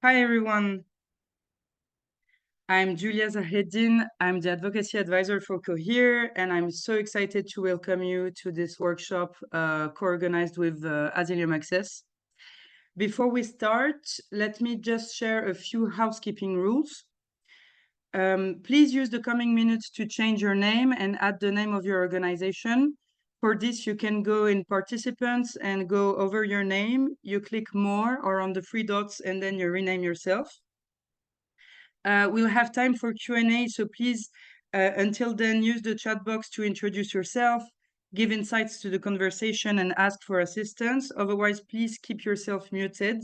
Hi, everyone. I'm Julia Zahreddin. I'm the advocacy advisor for Cohere, and I'm so excited to welcome you to this workshop co-organized with Asylum Access. Before we start, let me just share a few housekeeping rules. Please use the coming minutes to change your name and add the name of your organization. For this, you can go in participants and go over your name. You click more or on the three dots, and then you rename yourself. We'll have time for Q&A, so please, until then, use the chat box to introduce yourself, give insights to the conversation, and ask for assistance. Otherwise, please keep yourself muted.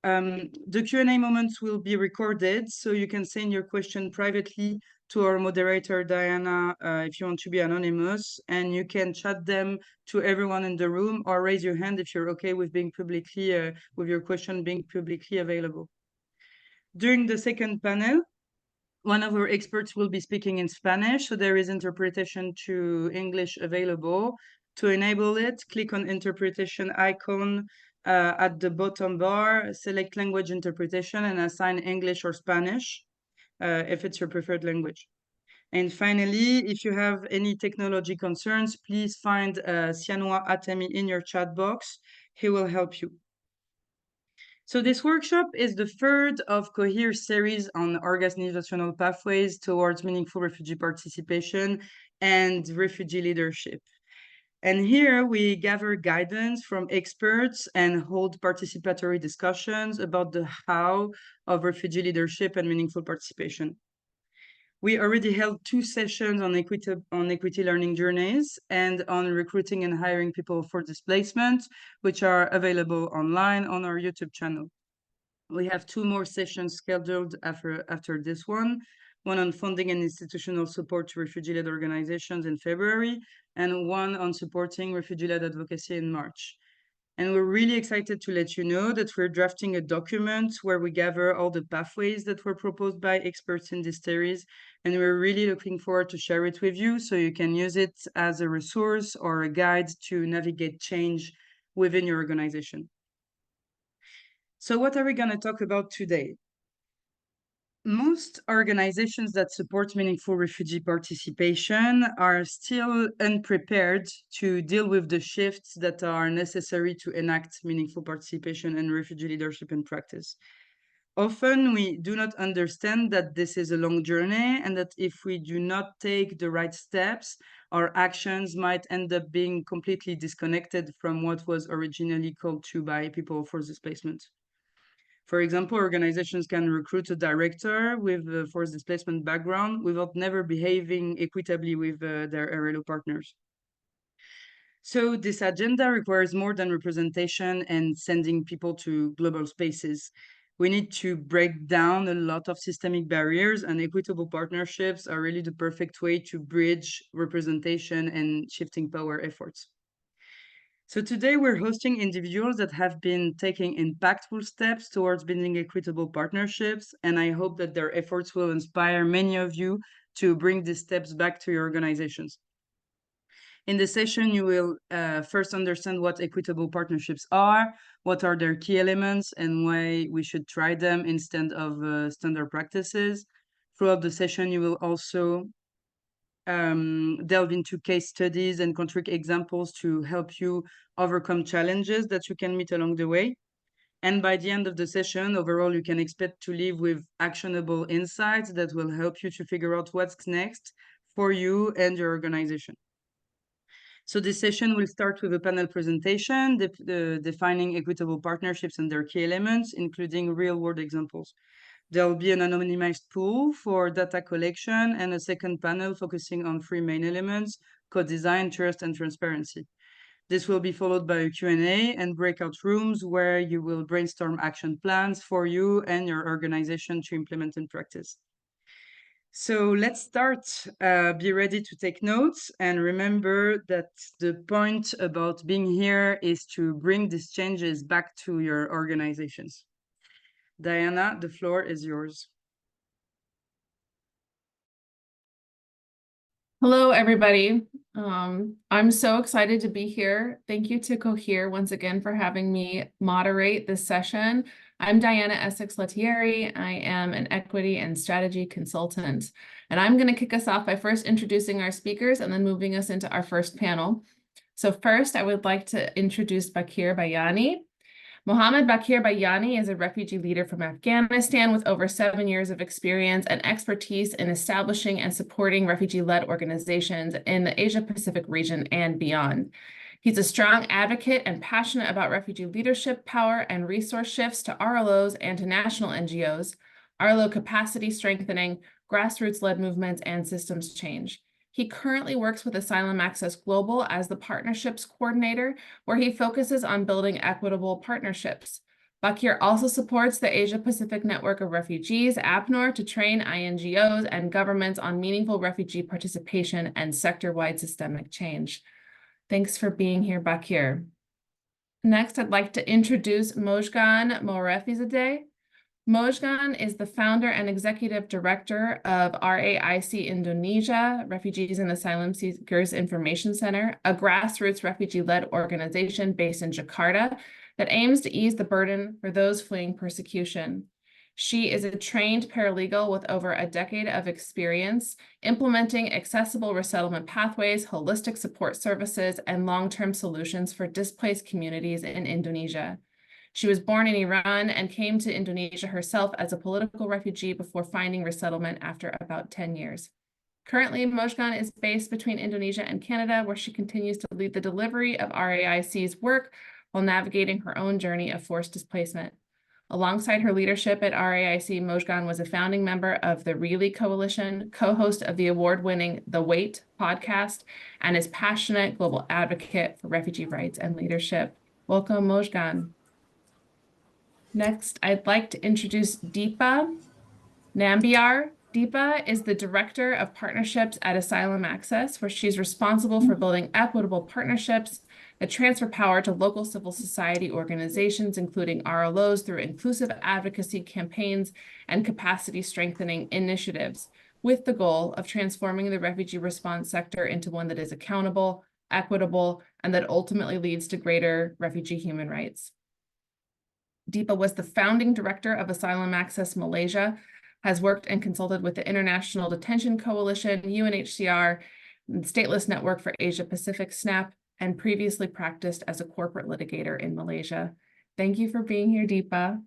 The Q&A moments will be recorded, so you can send your question privately to our moderator, Diana, if you want to be anonymous, and you can chat them to everyone in the room or raise your hand if you're okay with being publicly, with your question being publicly available. During the second panel, one of our experts will be speaking in Spanish, so there is interpretation to English available. To enable it, click on interpretation icon at the bottom bar, select language interpretation, and assign English or Spanish if it's your preferred language. And finally, if you have any technology concerns, please find Sianwa Atemi in your chat box. He will help you. So this workshop is the third of Cohere's series on organizational pathways towards meaningful refugee participation and refugee leadership. And here we gather guidance from experts and hold participatory discussions about the how of refugee leadership and meaningful participation. We already held 2 sessions on equity learning journeys and on recruiting and hiring people for displacement, which are available online on our YouTube channel. We have 2 more sessions scheduled after this one on funding and institutional support to refugee-led organizations in February, and one on supporting refugee-led advocacy in March. And we're really excited to let you know that we're drafting a document where we gather all the pathways that were proposed by experts in this series. And we're really looking forward to share it with you so you can use it as a resource or a guide to navigate change within your organization. So what are we going to talk about today? Most organizations that support meaningful refugee participation are still unprepared to deal with the shifts that are necessary to enact meaningful participation and refugee leadership in practice. Often we do not understand that this is a long journey and that if we do not take the right steps, our actions might end up being completely disconnected from what was originally called to by people for displacement. For example, organizations can recruit a director with a forced displacement background without never behaving equitably with their RLO partners. So this agenda requires more than representation and sending people to global spaces. We need to break down a lot of systemic barriers, and equitable partnerships are really the perfect way to bridge representation and shifting power efforts. So today we're hosting individuals that have been taking impactful steps towards building equitable partnerships, and I hope that their efforts will inspire many of you to bring these steps back to your organizations. In this session, you will first understand what equitable partnerships are, what are their key elements, and why we should try them instead of standard practices. Throughout the session, you will also delve into case studies and concrete examples to help you overcome challenges that you can meet along the way. And by the end of the session, overall, you can expect to leave with actionable insights that will help you to figure out what's next for you and your organization. So this session will start with a panel presentation, defining equitable partnerships and their key elements, including real-world examples. There will be an anonymized pool for data collection and a second panel focusing on 3 main elements: co-design, trust, and transparency. This will be followed by a Q&A and breakout rooms where you will brainstorm action plans for you and your organization to implement in practice. So let's start. Be ready to take notes, and remember that the point about being here is to bring these changes back to your organizations. Diana, the floor is yours. Hello, everybody. I'm so excited to be here. Thank you to Cohere once again for having me moderate this session. I'm Diana Essex-Lettieri. I am an equity and strategy consultant. And I'm going to kick us off by first introducing our speakers and then moving us into our first panel. So first, I would like to introduce Baqir Bayani. Mohammed Baqir Bayani is a refugee leader from Afghanistan with over 7 years of experience and expertise in establishing and supporting refugee-led organizations in the Asia-Pacific region and beyond. He's a strong advocate and passionate about refugee leadership, power, and resource shifts to RLOs and to national NGOs, RLO capacity strengthening, grassroots-led movements, and systems change. He currently works with Asylum Access Global as the partnerships coordinator, where he focuses on building equitable partnerships. Baqir also supports the Asia-Pacific Network of Refugees, APNOR, to train INGOs and governments on meaningful refugee participation and sector-wide systemic change. Thanks for being here, Baqir. Next, I'd like to introduce Mozhgan Moarefizadeh. Mozhgan is the founder and executive director of Raic Indonesia, Refugees and Asylum Seekers Information Center, a grassroots refugee-led organization based in Jakarta that aims to ease the burden for those fleeing persecution. She is a trained paralegal with over a decade of experience implementing accessible resettlement pathways, holistic support services, and long-term solutions for displaced communities in Indonesia. She was born in Iran and came to Indonesia herself as a political refugee before finding resettlement after about 10 years. Currently, Mozhgan is based between Indonesia and Canada, where she continues to lead the delivery of RAIC's work while navigating her own journey of forced displacement. Alongside her leadership at RAIC, Mozhgan was a founding member of the Raic Coalition, co-host of the award-winning The Wait podcast, and is passionate global advocate for refugee rights and leadership. Welcome, Mozhgan. Next, I'd like to introduce Deepa Nambiar. Deepa is the Director of Partnerships at Asylum Access, where she's responsible for building equitable partnerships that transfer power to local civil society organizations, including RLOs, through inclusive advocacy campaigns and capacity strengthening initiatives, with the goal of transforming the refugee response sector into one that is accountable, equitable, and that ultimately leads to greater refugee human rights. Deepa was the founding director of Asylum Access Malaysia, has worked and consulted with the International Detention Coalition, UNHCR, and Stateless Network for Asia Pacific, SNAP, and previously practiced as a corporate litigator in Malaysia. Thank you for being here, Deepa.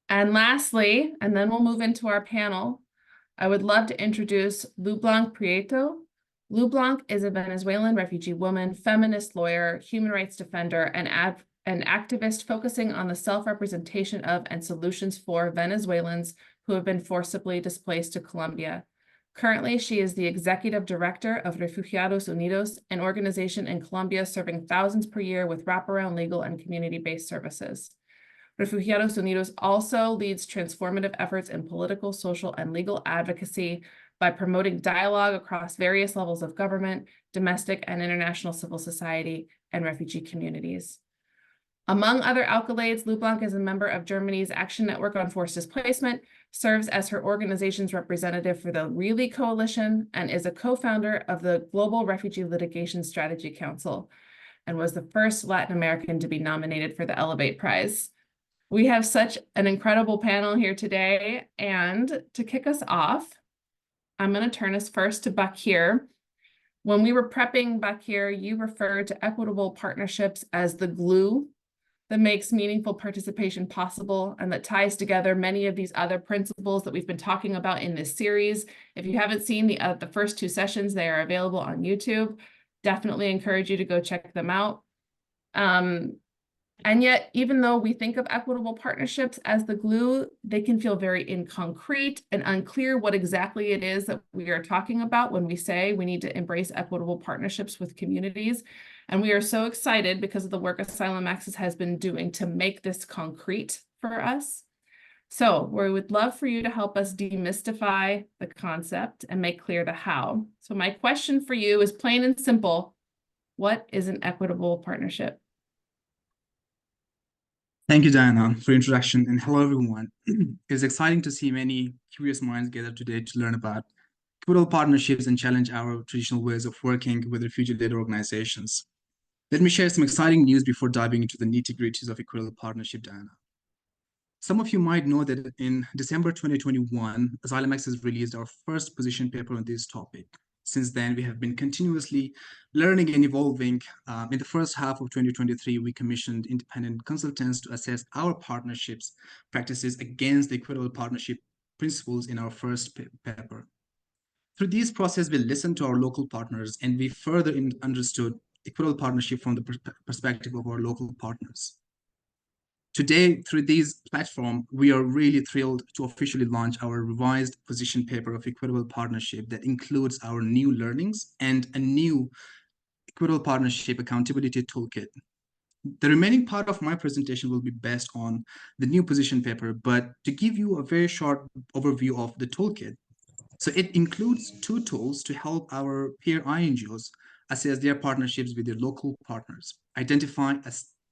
And lastly, and then we'll move into our panel, I would love to introduce Lublanc Pietro. Lublanc is a Venezuelan refugee woman, feminist lawyer, human rights defender, and an activist focusing on the self-representation of and solutions for Venezuelans who have been forcibly displaced to Colombia. Currently, she is the executive director of Refugiados Unidos, an organization in Colombia serving thousands per year with wraparound legal and community-based services. Refugiados Unidos also leads transformative efforts in political, social, and legal advocacy by promoting dialogue across various levels of government, domestic and international civil society, and refugee communities. Among other accolades, Lublanc is a member of Germany's Action Network on Forced Displacement, serves as her organization's representative for the Raic Coalition, and is a co-founder of the Global Refugee Litigation Strategy Council, and was the first Latin American to be nominated for the Elevate Prize. We have such an incredible panel here today, and to kick us off, I'm going to turn us first to Baqir. When we were prepping, Baqir, you referred to equitable partnerships as the glue that makes meaningful participation possible and that ties together many of these other principles that we've been talking about in this series. If you haven't seen the first two sessions, they are available on YouTube. Definitely encourage you to go check them out. And yet, even though we think of equitable partnerships as the glue, they can feel very inconcrete and unclear what exactly it is that we are talking about when we say we need to embrace equitable partnerships with communities. And we are so excited because of the work Asylum Access has been doing to make this concrete for us. So we would love for you to help us demystify the concept and make clear the how. So my question for you is plain and simple. What is an equitable partnership? Thank you, Diana, for the introduction, and hello, everyone. It's exciting to see many curious minds gathered today to learn about equitable partnerships and challenge our traditional ways of working with refugee-led organizations. Let me share some exciting news before diving into the nitty-gritties of equitable partnership, Diana. Some of you might know that in December 2021, Asylum Access released our first position paper on this topic. Since then, we have been continuously learning and evolving. In the first half of 2023, we commissioned independent consultants to assess our partnerships practices against the equitable partnership principles in our first paper. Through this process, we listened to our local partners and we further understood equitable partnership from the perspective of our local partners. Today, through this platform, we are really thrilled to officially launch our revised position paper of equitable partnership that includes our new learnings and a new equitable partnership accountability toolkit. The remaining part of my presentation will be based on the new position paper, but to give you a very short overview of the toolkit. So it includes 2 tools to help our peer INGOs assess their partnerships with their local partners, identify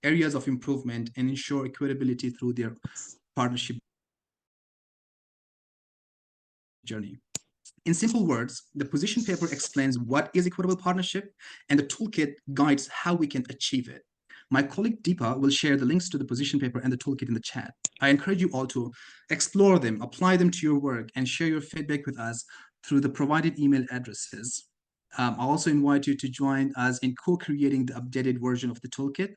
areas of improvement, and ensure equitability through their partnership journey. In simple words, the position paper explains what is equitable partnership, and the toolkit guides how we can achieve it. My colleague Deepa will share the links to the position paper and the toolkit in the chat. I encourage you all to explore them, apply them to your work, and share your feedback with us through the provided email addresses. I also invite you to join us in co-creating the updated version of the toolkit.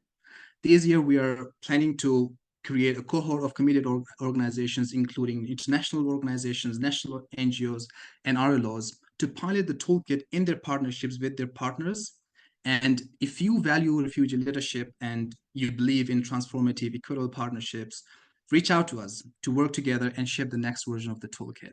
This year, we are planning to create a cohort of committed organizations, including international organizations, national NGOs, and RLOs, to pilot the toolkit in their partnerships with their partners. And if you value refugee leadership and you believe in transformative equitable partnerships, reach out to us to work together and shape the next version of the toolkit.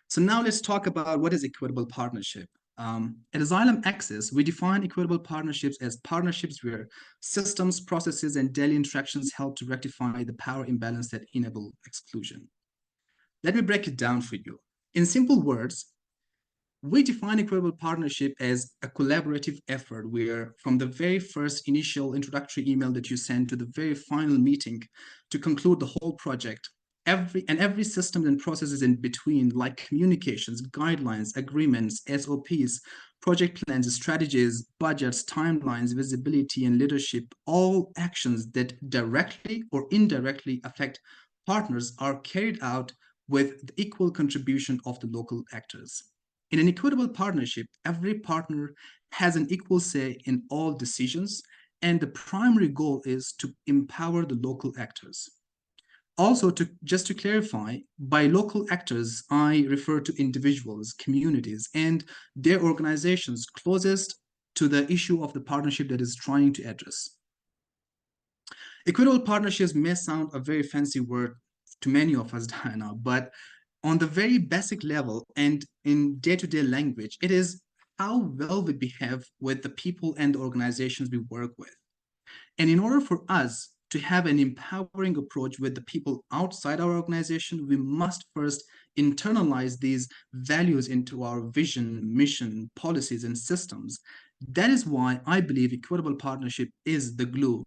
So now let's talk about what is equitable partnership. At Asylum Access, we define equitable partnerships as partnerships where systems, processes, and daily interactions help to rectify the power imbalance that enable exclusion. Let me break it down for you. In simple words, we define equitable partnership as a collaborative effort where from the very first initial introductory email that you send to the very final meeting to conclude the whole project, every system and processes in between, like communications, guidelines, agreements, SOPs, project plans, strategies, budgets, timelines, visibility, and leadership, all actions that directly or indirectly affect partners are carried out with the equal contribution of the local actors. In an equitable partnership, every partner has an equal say in all decisions, and the primary goal is to empower the local actors. Also, just to clarify, by local actors, I refer to individuals, communities, and their organizations closest to the issue of the partnership that is trying to address. Equitable partnerships may sound a very fancy word to many of us, Diana, but on the very basic level and in day-to-day language, it is how well we behave with the people and the organizations we work with. And in order for us to have an empowering approach with the people outside our organization, we must first internalize these values into our vision, mission, policies, and systems. That is why I believe equitable partnership is the glue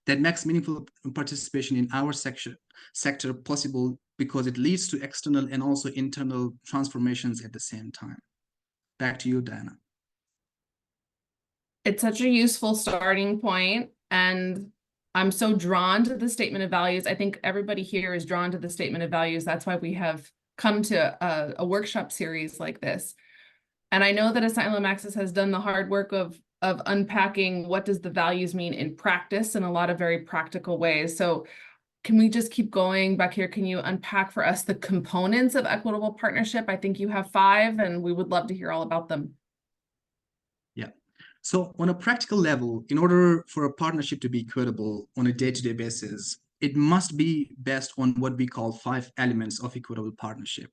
that makes meaningful participation in our sector possible, because it leads to external and also internal transformations at the same time. Back to you, Diana. It's such a useful starting point, and I'm so drawn to the statement of values. I think everybody here is drawn to the statement of values. That's why we have come to a workshop series like this. And I know that Asylum Access has done the hard work of unpacking what does the values mean in practice in a lot of very practical ways. So can we just keep going? Baqir, can you unpack for us the components of equitable partnership? I think you have 5, and we would love to hear all about them. Yeah. So on a practical level, in order for a partnership to be equitable on a day-to-day basis, it must be based on what we call 5 elements of equitable partnership.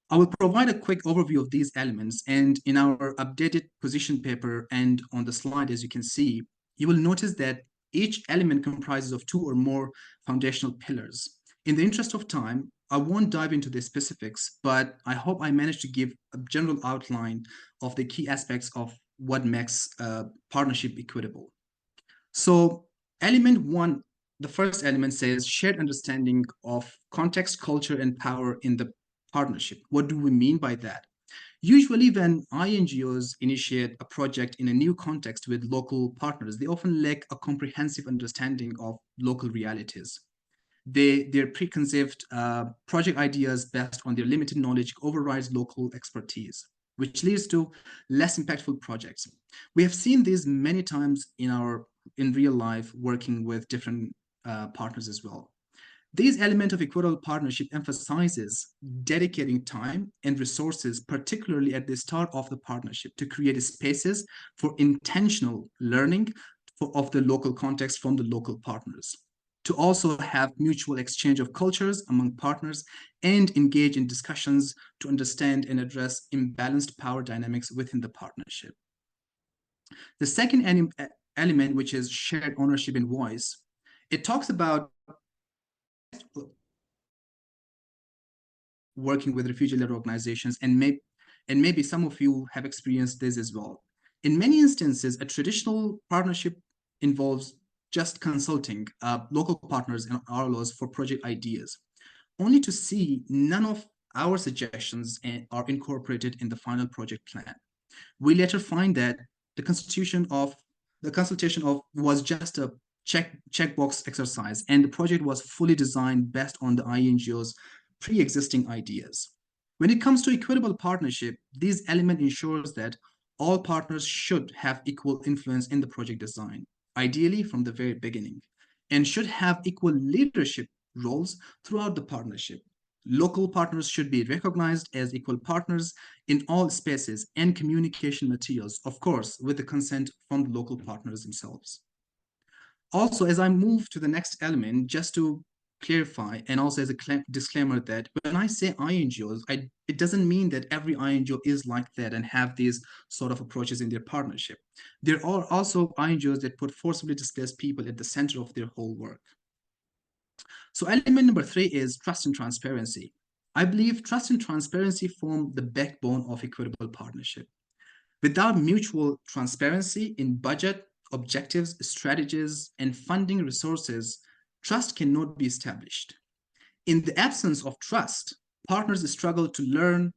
I will provide a quick overview of these elements, and in our updated position paper and on the slide, as you can see, you will notice that each element comprises of 2 or more foundational pillars. In the interest of time, I won't dive into the specifics, but I hope I managed to give a general outline of the key aspects of what makes a partnership equitable. So element 1, the first element says shared understanding of context, culture, and power in the partnership. What do we mean by that? Usually when INGOs initiate a project in a new context with local partners, they often lack a comprehensive understanding of local realities. Their preconceived project ideas based on their limited knowledge overrides local expertise, which leads to less impactful projects. We have seen this many times in real life, working with different partners as well. This element of equitable partnership emphasizes dedicating time and resources, particularly at the start of the partnership, to create spaces for intentional learning of the local context from the local partners, to also have mutual exchange of cultures among partners and engage in discussions to understand and address imbalanced power dynamics within the partnership. The second element, which is shared ownership and voice, it talks about working with refugee-led organizations, and maybe some of you have experienced this as well. In many instances, a traditional partnership involves just consulting local partners and RLOs for project ideas, only to see none of our suggestions are incorporated in the final project plan. We later find that the consultation was just a checkbox exercise, and the project was fully designed based on the INGO's pre-existing ideas. When it comes to equitable partnership, this element ensures that all partners should have equal influence in the project design, ideally from the very beginning, and should have equal leadership roles throughout the partnership. Local partners should be recognized as equal partners in all spaces and communication materials, of course, with the consent from the local partners themselves. Also, as I move to the next element, just to clarify, and also as a disclaimer, that when I say INGOs, it doesn't mean that every INGO is like that and have these sort of approaches in their partnership. There are also INGOs that put forcibly displaced people at the center of their whole work. So element number 3 is trust and transparency. I believe trust and transparency form the backbone of equitable partnership. Without mutual transparency in budget, objectives, strategies, and funding resources, trust cannot be established. In the absence of trust, partners struggle to learn,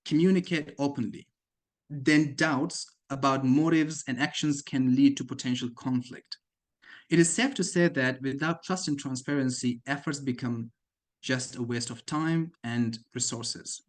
communicate openly. Then doubts about motives and actions can lead to potential conflict. It is safe to say that without trust and transparency, efforts become just a waste of time and resources.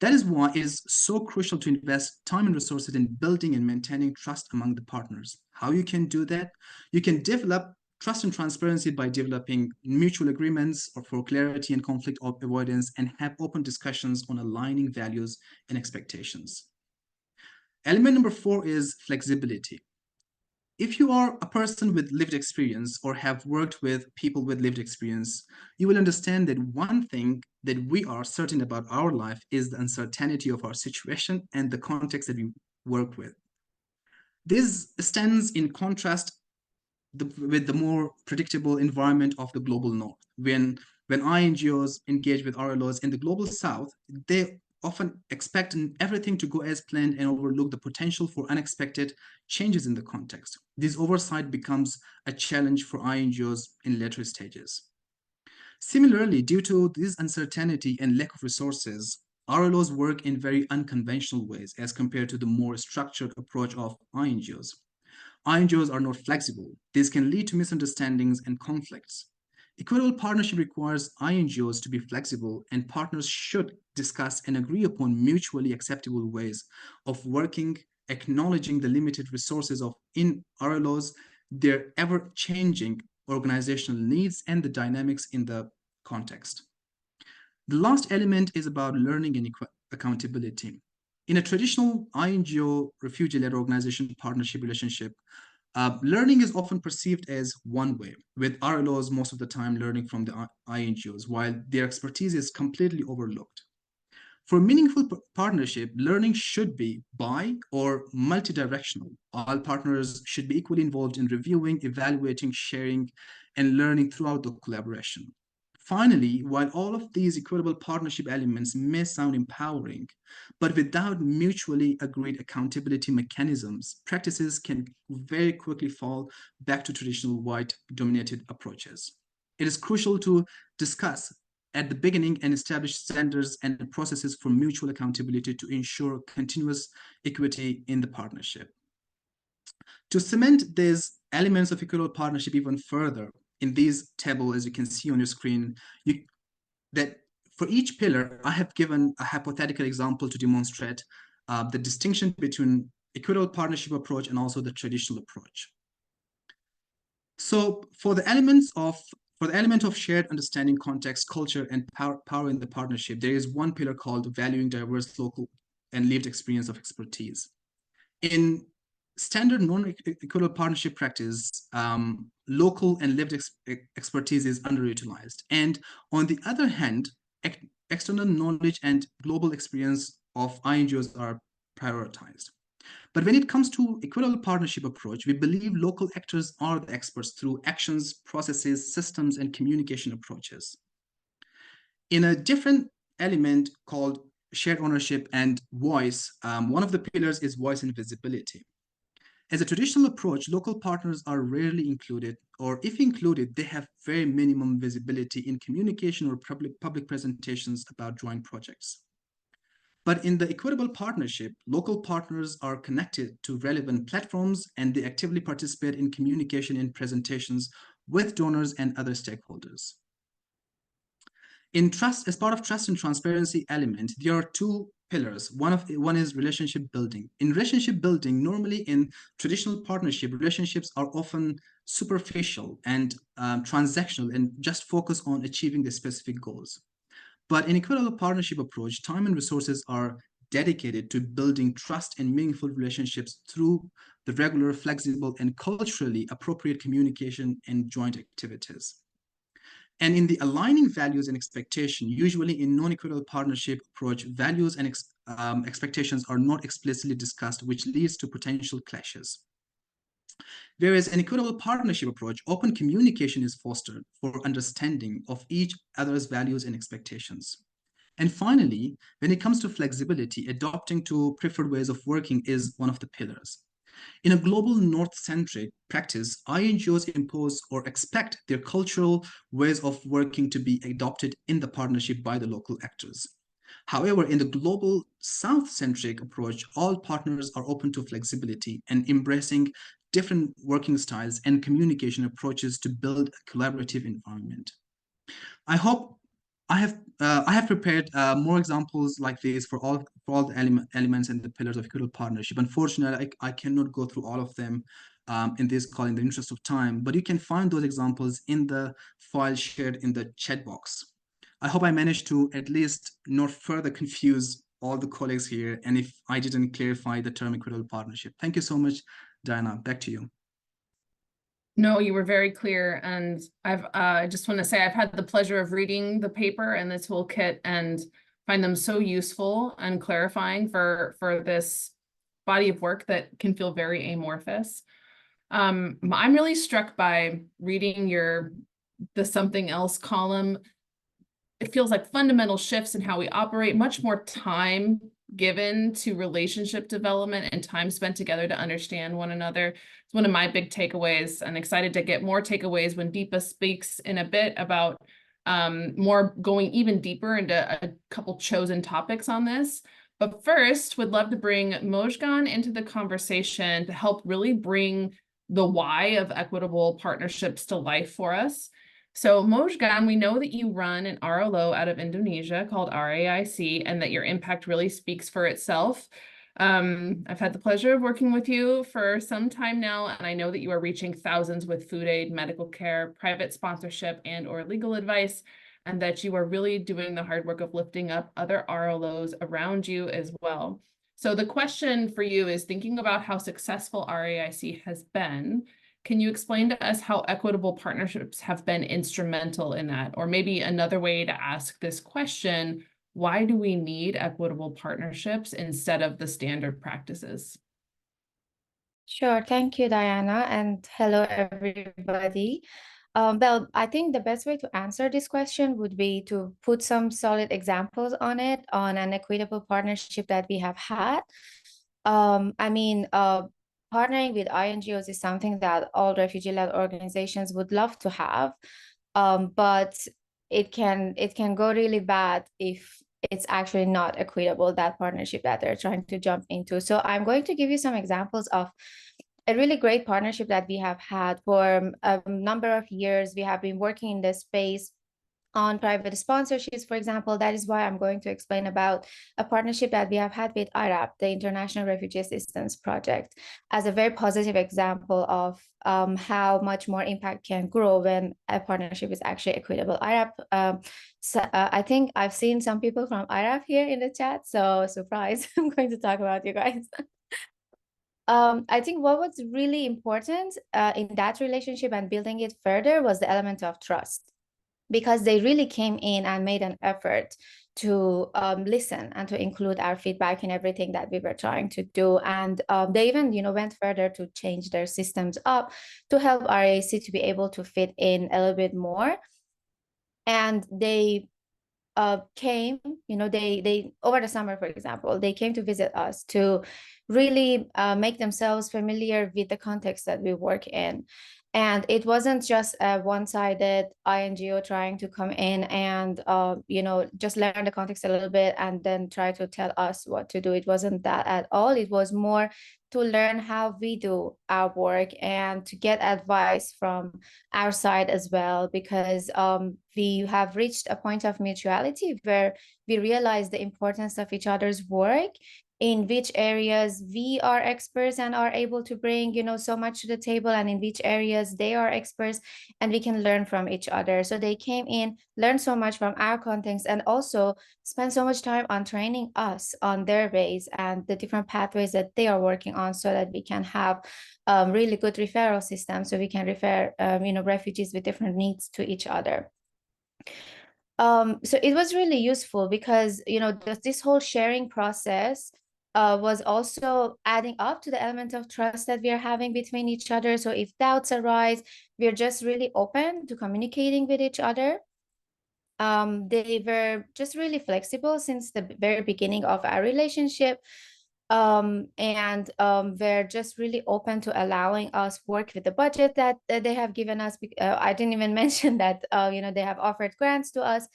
That is why it is so crucial to invest time and resources in building and maintaining trust among the partners. How you can do that? You can develop trust and transparency by developing mutual agreements for clarity and conflict avoidance, and have open discussions on aligning values and expectations. Element number 4 is flexibility. If you are a person with lived experience or have worked with people with lived experience, you will understand that one thing that we are certain about our life is the uncertainty of our situation and the context that we work with. This stands in contrast with the more predictable environment of the global north. When INGOs engage with RLOs in the global south, they often expect everything to go as planned and overlook the potential for unexpected changes in the context. This oversight becomes a challenge for INGOs in later stages. Similarly, due to this uncertainty and lack of resources, RLOs work in very unconventional ways as compared to the more structured approach of INGOs. INGOs are not flexible. This can lead to misunderstandings and conflicts. Equitable partnership requires INGOs to be flexible, and partners should discuss and agree upon mutually acceptable ways of working, acknowledging the limited resources of RLOs, their ever-changing organizational needs, and the dynamics in the context. The last element is about learning and accountability. In a traditional INGO refugee-led organization partnership relationship, learning is often perceived as one way, with RLOs most of the time learning from the INGOs, while their expertise is completely overlooked. For meaningful partnership, learning should be bi- or multidirectional. All partners should be equally involved in reviewing, evaluating, sharing, and learning throughout the collaboration. Finally, while all of these equitable partnership elements may sound empowering, but without mutually agreed accountability mechanisms, practices can very quickly fall back to traditional white-dominated approaches. It is crucial to discuss at the beginning and establish standards and processes for mutual accountability to ensure continuous equity in the partnership. To cement these elements of equitable partnership even further, in these table, as you can see on your screen, that for each pillar, I have given a hypothetical example to demonstrate the distinction between equitable partnership approach and also the traditional approach. So for the element of shared understanding, context, culture, and power in the partnership, there is one pillar called valuing diverse local and lived experience of expertise. In standard non-equitable partnership practice, local and lived expertise is underutilized. And on the other hand, external knowledge and global experience of INGOs are prioritized. But when it comes to equitable partnership approach, we believe local actors are the experts through actions, processes, systems, and communication approaches. In a different element called shared ownership and voice, one of the pillars is voice and visibility. As a traditional approach, local partners are rarely included, or if included, they have very minimum visibility in communication or public presentations about joint projects. But in the equitable partnership, local partners are connected to relevant platforms and they actively participate in communication and presentations with donors and other stakeholders. In trust, as part of trust and transparency element, there are two pillars. One is relationship building. In relationship building, normally in traditional partnership, relationships are often superficial and transactional and just focus on achieving the specific goals. But in equitable partnership approach, time and resources are dedicated to building trust and meaningful relationships through the regular, flexible, and culturally appropriate communication and joint activities. And in the aligning values and expectation, usually in non-equitable partnership approach, values and expectations are not explicitly discussed, which leads to potential clashes. Whereas an equitable partnership approach, open communication is fostered for understanding of each other's values and expectations. And finally, when it comes to flexibility, adopting to preferred ways of working is one of the pillars. In a global North-centric practice, INGOs impose or expect their cultural ways of working to be adopted in the partnership by the local actors. However, in the global South-centric approach, all partners are open to flexibility and embracing different working styles and communication approaches to build a collaborative environment. I hope I have prepared more examples like this for all the elements and the pillars of equitable partnership. Unfortunately, I cannot go through all of them in this call in the interest of time, but you can find those examples in the file shared in the chat box. I hope I managed to at least not further confuse all the colleagues here, and if I didn't clarify the term equitable partnership. Thank you so much, Diana. Back to you. No, you were very clear. And I just want to say I've had the pleasure of reading the paper and the toolkit and find them so useful and clarifying for this body of work that can feel very amorphous. I'm really struck by reading the something else column. It feels like fundamental shifts in how we operate, much more time given to relationship development and time spent together to understand one another. It's one of my big takeaways, and excited to get more takeaways when Deepa speaks in a bit about more going even deeper into a couple chosen topics on this. But first, would love to bring Mozhgan into the conversation to help really bring the why of equitable partnerships to life for us. So Mozhgan, we know that you run an RLO out of Indonesia called Raic, and that your impact really speaks for itself. I've had the pleasure of working with you for some time now, and I know that you are reaching thousands with food aid, medical care, private sponsorship, and/or legal advice, and that you are really doing the hard work of lifting up other RLOs around you as well. So the question for you is, thinking about how successful Raic has been, can you explain to us how equitable partnerships have been instrumental in that? Or maybe another way to ask this question, why do we need equitable partnerships instead of the standard practices? Sure. Thank you, Diana, and hello, everybody. Well, I think the best way to answer this question would be to put some solid examples on an equitable partnership that we have had. Partnering with INGOs is something that all refugee-led organizations would love to have, but it can go really bad if it's actually not equitable, that partnership that they're trying to jump into. So I'm going to give you some examples of a really great partnership that we have had for a number of years. We have been working in this space on private sponsorships, for example. That is why I'm going to explain about a partnership that we have had with IRAP, the International Refugee Assistance Project, as a very positive example of how much more impact can grow when a partnership is actually equitable. IRAP, I think I've seen some people from IRAP here in the chat, so surprise, I'm going to talk about you guys. I think what was really important in that relationship and building it further was the element of trust, because they really came in and made an effort to listen and to include our feedback in everything that we were trying to do. And they even, went further to change their systems up to help RAC to be able to fit in a little bit more. And they came, they over the summer, for example, they came to visit us to really make themselves familiar with the context that we work in. And it wasn't just a one-sided INGO trying to come in and, just learn the context a little bit and then try to tell us what to do. It wasn't that at all. It was more to learn how we do our work and to get advice from our side as well, because we have reached a point of mutuality where we realize the importance of each other's work, in which areas we are experts and are able to bring, so much to the table, and in which areas they are experts and we can learn from each other. So they came in, learned so much from our context, and also spend so much time on training us on their ways and the different pathways that they are working on, so that we can have really good referral systems, so we can refer, refugees with different needs to each other. So it was really useful because, this whole sharing process was also adding up to the element of trust that we are having between each other. So if doubts arise, we're just really open to communicating with each other. They were just really flexible since the very beginning of our relationship. And we're just really open to allowing us work with the budget that they have given us. I didn't even mention that, they have offered grants to us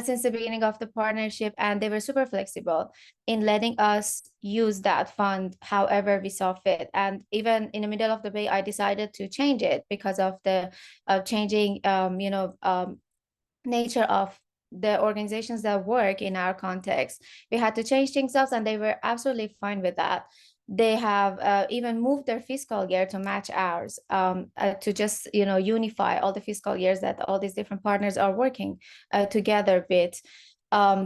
since the beginning of the partnership, and they were super flexible in letting us use that fund however we saw fit. And even in the middle of the way, I decided to change it because of the changing, nature of the organizations that work in our context. We had to change things up, and they were absolutely fine with that. They have even moved their fiscal year to match ours, to just, unify all the fiscal years that all these different partners are working together with,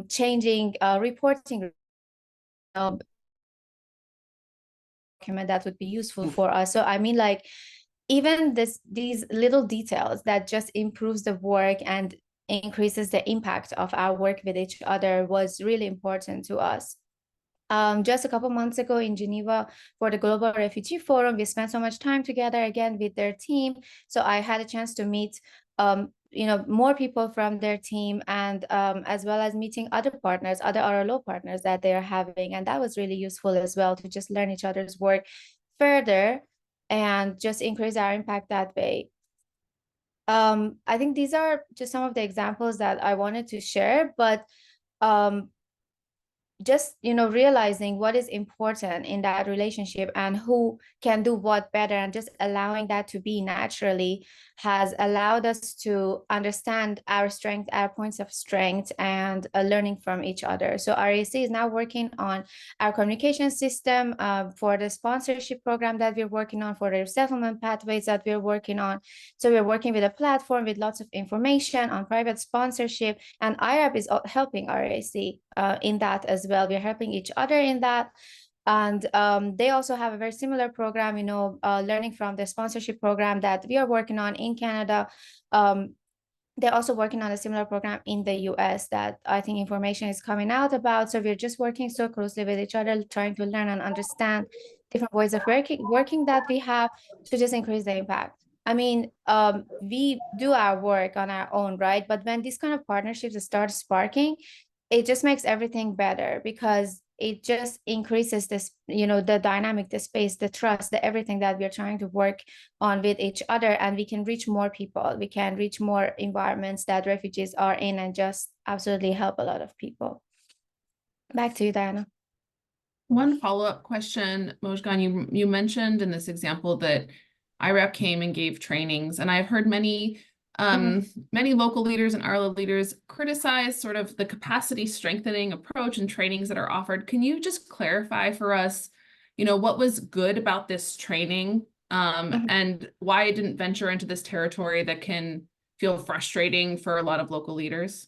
changing reporting document that would be useful for us. So I mean, like, even these little details that just improves the work and increases the impact of our work with each other was really important to us. Just a couple months ago in Geneva for the Global Refugee Forum, we spent so much time together again with their team. So I had a chance to meet, more people from their team, and as well as meeting other partners, other RLO partners that they're having. And that was really useful as well, to just learn each other's work further and just increase our impact that way. I think these are just some of the examples that I wanted to share, but just, realizing what is important in that relationship and who can do what better, and just allowing that to be naturally, has allowed us to understand our strength, our points of strength, and learning from each other. So RAC is now working on our communication system for the sponsorship program that we're working on, for the resettlement pathways that we're working on. So we're working with a platform with lots of information on private sponsorship, and IRAP is helping RAC in that as well. We're helping each other in that. And they also have a very similar program, learning from the sponsorship program that we are working on in Canada. They're also working on a similar program in the US that I think information is coming out about. So we're just working so closely with each other, trying to learn and understand different ways of working that we have to just increase the impact. I mean, we do our work on our own, right? But when these kind of partnerships start sparking, it just makes everything better, because it just increases this, the dynamic, the space, the trust, the everything that we're trying to work on with each other. And we can reach more people. We can reach more environments that refugees are in, and just absolutely help a lot of people. Back to you, Diana. One follow-up question, Mozhgan, you mentioned in this example that IRAP came and gave trainings, and I've heard many many local leaders and Arlo leaders criticize sort of the capacity strengthening approach and trainings that are offered. Can you just clarify for us, what was good about this training and why it didn't venture into this territory that can feel frustrating for a lot of local leaders?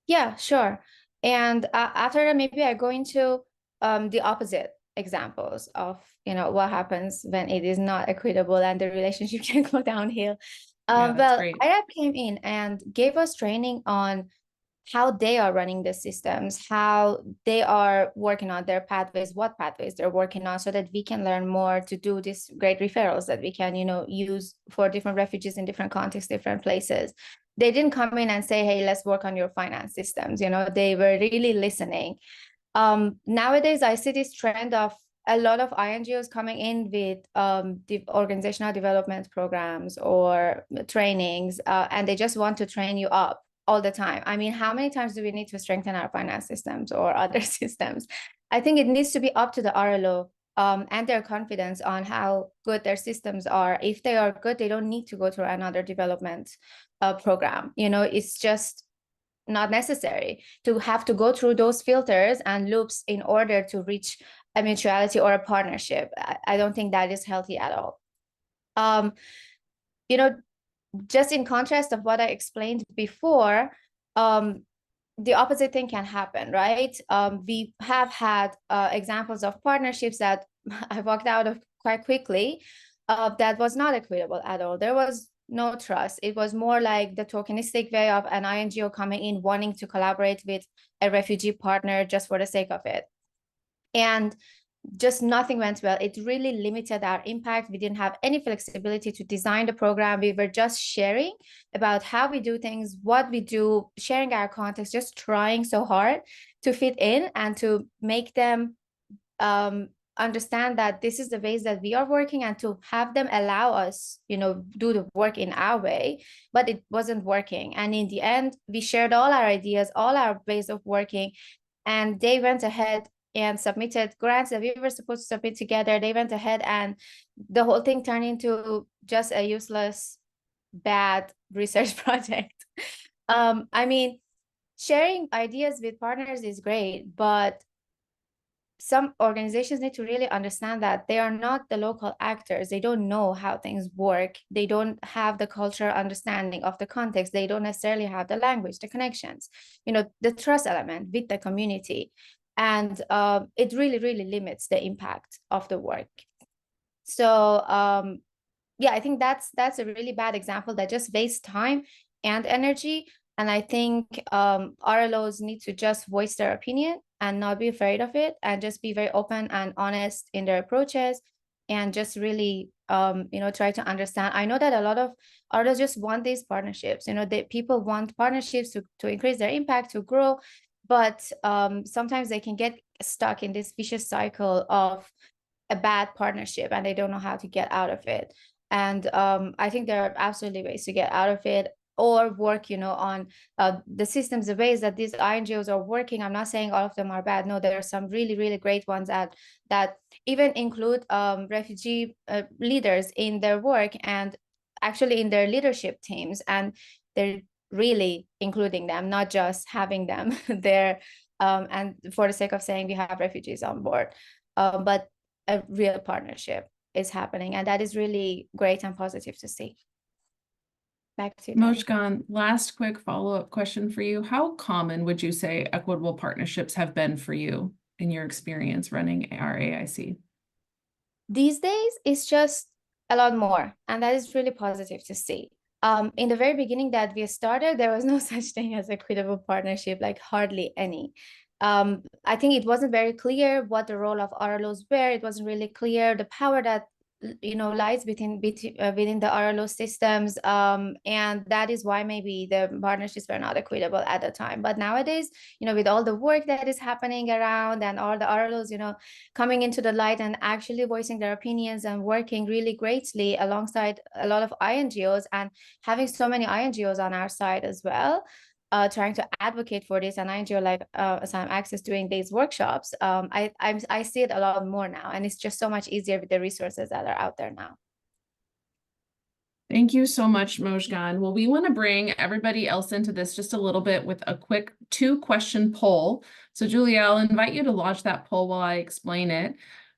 Yeah, sure. And after that, maybe I go into the opposite examples of what happens when it is not equitable and the relationship can go downhill. Well, IRAP came in and gave us training on how they are running the systems, how they are working on their pathways, what pathways they're working on, so that we can learn more to do these great referrals that we can, use for different refugees in different contexts, different places. They didn't come in and say, hey, let's work on your finance systems. They were really listening. Nowadays, I see this trend of a lot of INGOs coming in with the organizational development programs or trainings, and they just want to train you up all the time. I mean, how many times do we need to strengthen our finance systems or other systems? I think it needs to be up to the RLO and their confidence on how good their systems are. If they are good, they don't need to go through another development program. It's just not necessary to have to go through those filters and loops in order to reach a mutuality or a partnership. I don't think that is healthy at all. Just in contrast of what I explained before, the opposite thing can happen, right? We have had examples of partnerships that I walked out of quite quickly that was not equitable at all. There was no trust. It was more like the tokenistic way of an INGO coming in, wanting to collaborate with a refugee partner just for the sake of it. And just nothing went well. It really limited our impact. We didn't have any flexibility to design the program. We were just sharing about how we do things, what we do, sharing our context, just trying so hard to fit in and to make them understand that this is the ways that we are working, and to have them allow us, do the work in our way. But it wasn't working. And in the end, we shared all our ideas, all our ways of working, and they went ahead and submitted grants that we were supposed to submit together. They went ahead and the whole thing turned into just a useless, bad research project. I mean, sharing ideas with partners is great, but some organizations need to really understand that they are not the local actors. They don't know how things work. They don't have the cultural understanding of the context. They don't necessarily have the language, the connections, the trust element with the community. And it really, really limits the impact of the work. So yeah, I think that's a really bad example that just wastes time and energy. And I think RLOs need to just voice their opinion and not be afraid of it, and just be very open and honest in their approaches, and just really try to understand. I know that a lot of RLOs just want these partnerships. People want partnerships to increase their impact, to grow, but sometimes they can get stuck in this vicious cycle of a bad partnership, and they don't know how to get out of it. And I think there are absolutely ways to get out of it, or work, on the systems, the ways that these INGOs are working. I'm not saying all of them are bad. No, there are some really, really great ones that even include refugee leaders in their work, and actually in their leadership teams. And they're really including them, not just having them there and for the sake of saying we have refugees on board, but a real partnership is happening. And that is really great and positive to see. Back to you, Mozhgan, last quick follow-up question for you. How common would you say equitable partnerships have been for you in your experience running our AIC? These days, it's just a lot more, and that is really positive to see. In the very beginning that we started, there was no such thing as equitable partnership, like hardly any. I think it wasn't very clear what the role of RLOs were. It wasn't really clear the power that lies within the RLO systems, and that is why maybe the partnerships were not equitable at the time. But nowadays, with all the work that is happening around, and all the RLOs coming into the light and actually voicing their opinions and working really greatly alongside a lot of INGOs, and having so many INGOs on our side as well, trying to advocate for this, and I enjoy like Asylum Access doing these workshops. I see it a lot more now, and it's just so much easier with the resources that are out there now. Thank you so much, Mozhgan. Well, we want to bring everybody else into this just a little bit with a quick 2-question poll. So Julia, I'll invite you to launch that poll while I explain it.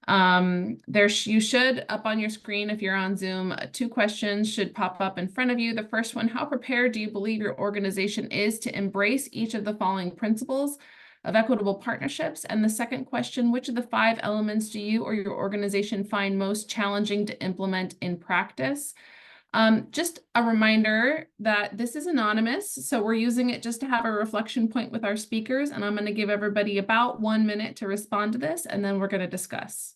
You should, up on your screen, if you're on Zoom, 2 questions should pop up in front of you. The first one, how prepared do you believe your organization is to embrace each of the following principles of equitable partnerships? And the second question, which of the 5 elements do you or your organization find most challenging to implement in practice? Just a reminder that this is anonymous, so we're using it just to have a reflection point with our speakers, and I'm going to give everybody about 1 minute to respond to this, and then we're going to discuss.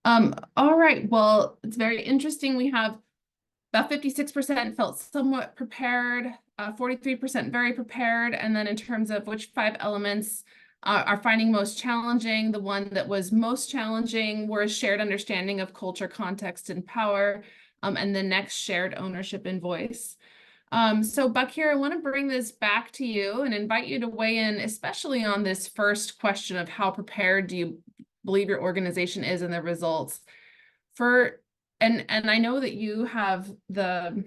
All right, well, it's very interesting. We have about 56% felt somewhat prepared, 43% very prepared, and then in terms of which 5 elements are finding most challenging, the one that was most challenging were a shared understanding of culture, context, and power, and the next shared ownership and voice. So Baqir, I want to bring this back to you and invite you to weigh in, especially on this first question of how prepared do you believe your organization is and the results. And I know that you have the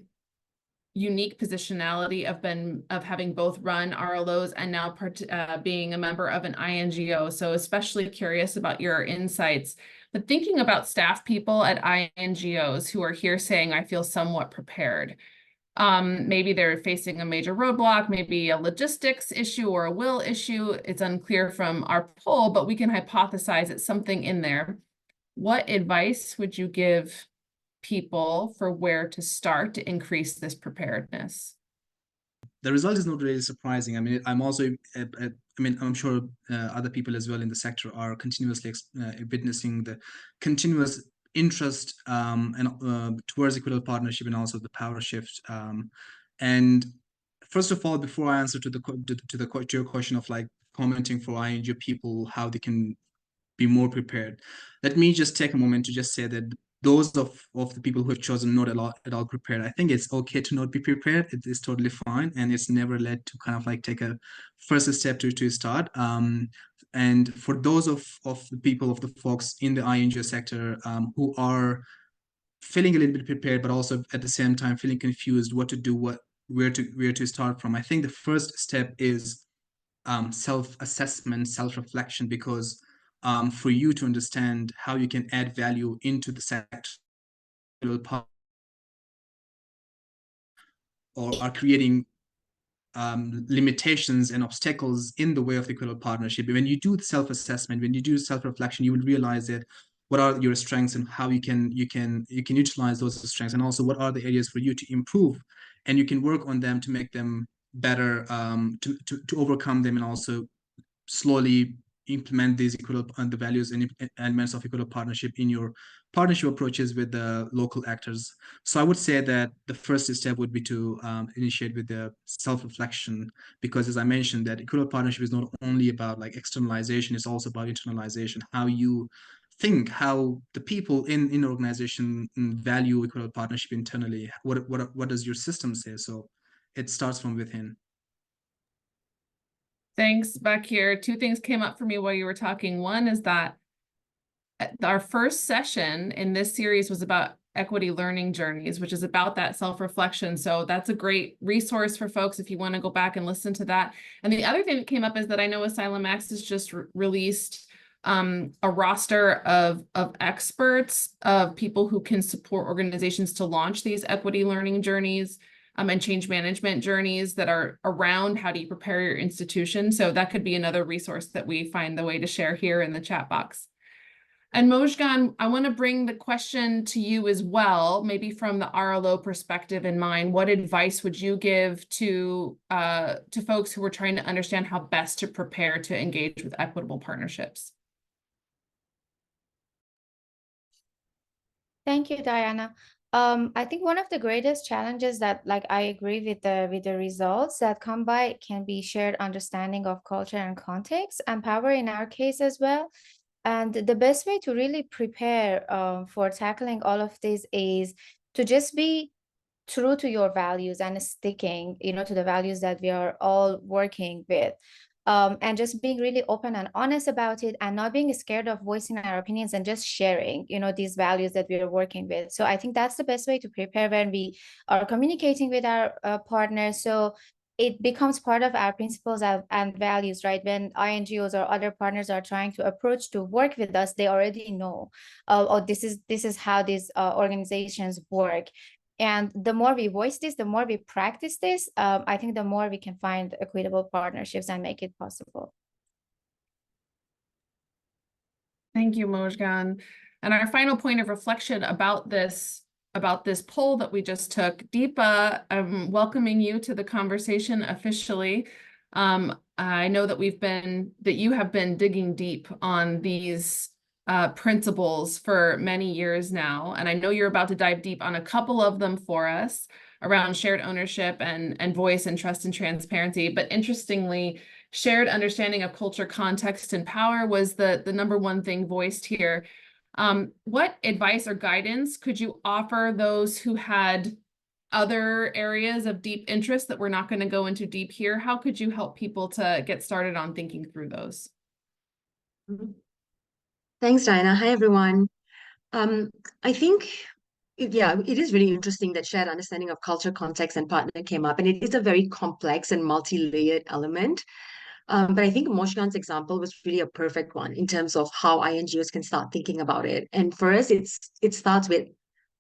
unique positionality of having both run RLOs and now being a member of an INGO. So especially curious about your insights. But thinking about staff people at INGOs who are here saying, I feel somewhat prepared. Maybe they're facing a major roadblock, maybe a logistics issue or a will issue. It's unclear from our poll, but we can hypothesize it's something in there. What advice would you give people for where to start to increase this preparedness? The result is not really surprising. I mean, I'm also, I'm sure other people as well in the sector are continuously witnessing the continuous interest towards equitable partnership and also the power shift. And first of all, before I answer to your question of like commenting for INGO people how they can be more prepared, let me just take a moment to just say that those of the people who have chosen not at all prepared, I think it's okay to not be prepared. It is totally fine, and it's never led to kind of like take a first step to start. And for those of the people, of the folks in the INGO sector who are feeling a little bit prepared, but also at the same time feeling confused what to do, where to start from, I think the first step is self-assessment, self-reflection, because for you to understand how you can add value into the sector or are creating limitations and obstacles in the way of the equitable partnership. When you do the self-assessment, when you do self-reflection, you will realize that what are your strengths and how you can utilize those strengths, and also what are the areas for you to improve, and you can work on them to make them better, to overcome them, and also slowly implement these the values and elements of equitable partnership in your partnership approaches with the local actors. So I would say that the first step would be to initiate with the self-reflection, because as I mentioned, that equitable partnership is not only about like externalization, it's also about internalization, how you think, how the people in organization value equitable partnership internally. What does your system say? So it starts from within. Thanks, Baqir. 2 things came up for me while you were talking. One is that our first session in this series was about equity learning journeys, which is about that self-reflection. So that's a great resource for folks if you want to go back and listen to that. And the other thing that came up is that I know Asylum Access just released a roster of experts, of people who can support organizations to launch these equity learning journeys and change management journeys that are around how do you prepare your institution. So that could be another resource that we find the way to share here in the chat box. And Mozhgan, I want to bring the question to you as well, maybe from the RLO perspective in mind. What advice would you give to folks who are trying to understand how best to prepare to engage with equitable partnerships? Thank you, Diana. I think one of the greatest challenges that, like, I agree with the results that come by can be shared understanding of culture and context and power in our case as well. And the best way to really prepare for tackling all of this is to just be true to your values and sticking, to the values that we are all working with. And just being really open and honest about it, and not being scared of voicing our opinions, and just sharing, these values that we are working with. So I think that's the best way to prepare when we are communicating with our partners. So it becomes part of our principles and values, right? When INGOs or other partners are trying to approach to work with us, they already know, oh, this is how these organizations work. And the more we voice this, the more we practice this, I think the more we can find equitable partnerships and make it possible. Thank you, Mozhgan. And our final point of reflection about this poll that we just took, Deepa, I'm welcoming you to the conversation officially. I know that you have been digging deep on these principles for many years now, and I know you're about to dive deep on a couple of them for us around shared ownership and voice and trust and transparency. But interestingly, shared understanding of culture, context, and power was the number one thing voiced here. What advice or guidance could you offer those who had other areas of deep interest that we're not going to go into deep here? How could you help people to get started on thinking through those? Thanks, Diana. Hi, everyone. I think, it is really interesting that shared understanding of culture, context, and partner came up, and it is a very complex and multi-layered element. But I think Mozhgan's example was really a perfect one in terms of how INGOs can start thinking about it. And for us, it starts with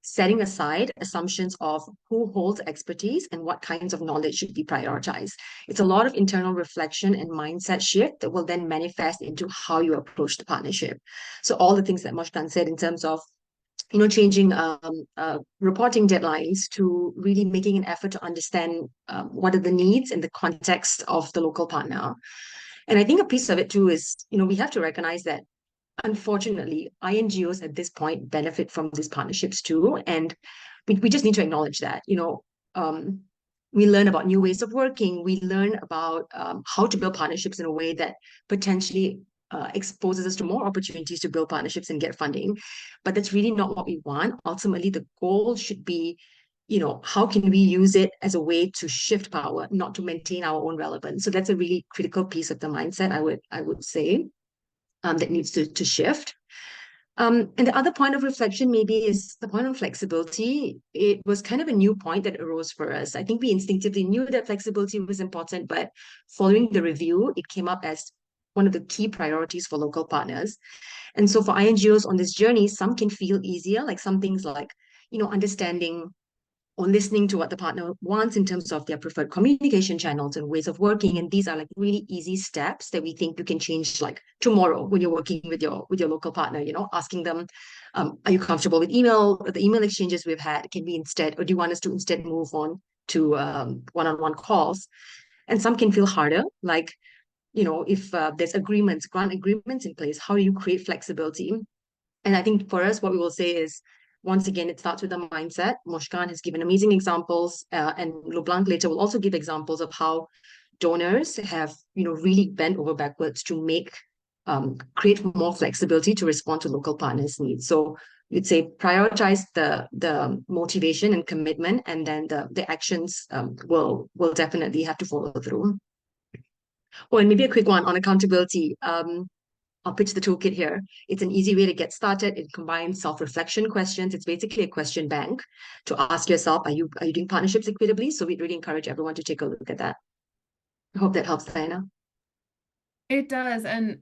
setting aside assumptions of who holds expertise and what kinds of knowledge should be prioritized. It's a lot of internal reflection and mindset shift that will then manifest into how you approach the partnership. So all the things that Mozhgan said in terms of changing reporting deadlines to really making an effort to understand what are the needs in the context of the local partner. And I think a piece of it too is, we have to recognize that unfortunately, INGOs at this point benefit from these partnerships too. And we just need to acknowledge that, we learn about new ways of working. We learn about how to build partnerships in a way that potentially exposes us to more opportunities to build partnerships and get funding. But that's really not what we want. Ultimately, the goal should be, how can we use it as a way to shift power, not to maintain our own relevance? So that's a really critical piece of the mindset, I would say, that needs to shift. And the other point of reflection maybe is the point on flexibility. It was kind of a new point that arose for us. I think we instinctively knew that flexibility was important, but following the review, it came up as one of the key priorities for local partners. And so for INGOs on this journey, some can feel easier, like some things like, understanding or listening to what the partner wants in terms of their preferred communication channels and ways of working. And these are like really easy steps that we think you can change like tomorrow when you're working with your local partner, asking them, are you comfortable with email? The email exchanges we've had, can we instead, or do you want us to instead move on to one-on-one calls? And some can feel harder, like, if there's grant agreements in place, how do you create flexibility? And I think for us, what we will say is, once again, it starts with the mindset. Mozhgan has given amazing examples, and Lublanc later will also give examples of how donors have, really bent over backwards to create more flexibility to respond to local partners' needs. So you'd say prioritize the motivation and commitment, and then the actions will definitely have to follow through. Oh, and maybe a quick one on accountability. I'll pitch the toolkit here. It's an easy way to get started. It combines self-reflection questions. It's basically a question bank to ask yourself, are you doing partnerships equitably? So we'd really encourage everyone to take a look at that. I hope that helps, Diana. It does. And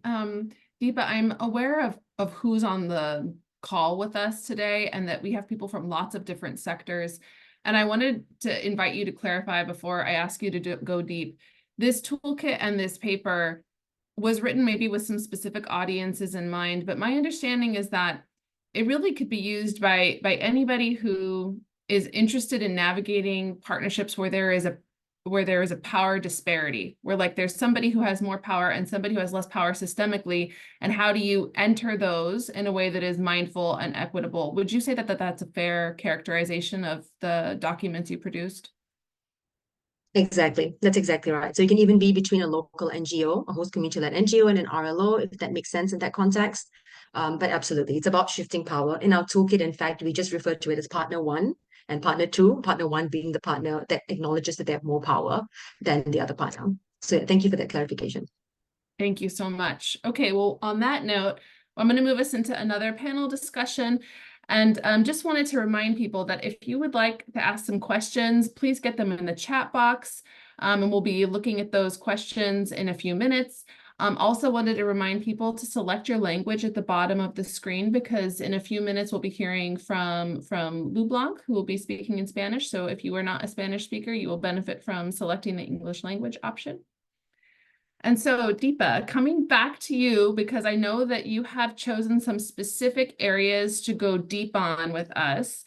Deepa, I'm aware of who's on the call with us today, and that we have people from lots of different sectors. And I wanted to invite you to clarify before I ask you to go deep. This toolkit and this paper was written maybe with some specific audiences in mind, but my understanding is that it really could be used by anybody who is interested in navigating partnerships where there is a power disparity, where like there's somebody who has more power and somebody who has less power systemically, and how do you enter those in a way that is mindful and equitable? Would you say that that's a fair characterization of the documents you produced? Exactly. That's exactly right. So you can even be between a local NGO, a host community-led NGO, and an RLO, if that makes sense in that context. But absolutely, it's about shifting power. In our toolkit, in fact, we just refer to it as Partner 1. and partner one being the partner that acknowledges that they have more power than the other partner. So yeah, thank you for that clarification. Thank you so much. Okay, well, on that note, I'm going to move us into another panel discussion. And just wanted to remind people that if you would like to ask some questions, please get them in the chat box. And we'll be looking at those questions in a few minutes. Also wanted to remind people to select your language at the bottom of the screen, because in a few minutes we'll be hearing from Lublanc, who will be speaking in Spanish. So if you are not a Spanish speaker, you will benefit from selecting the English language option. And so, Deepa, coming back to you, because I know that you have chosen some specific areas to go deep on with us,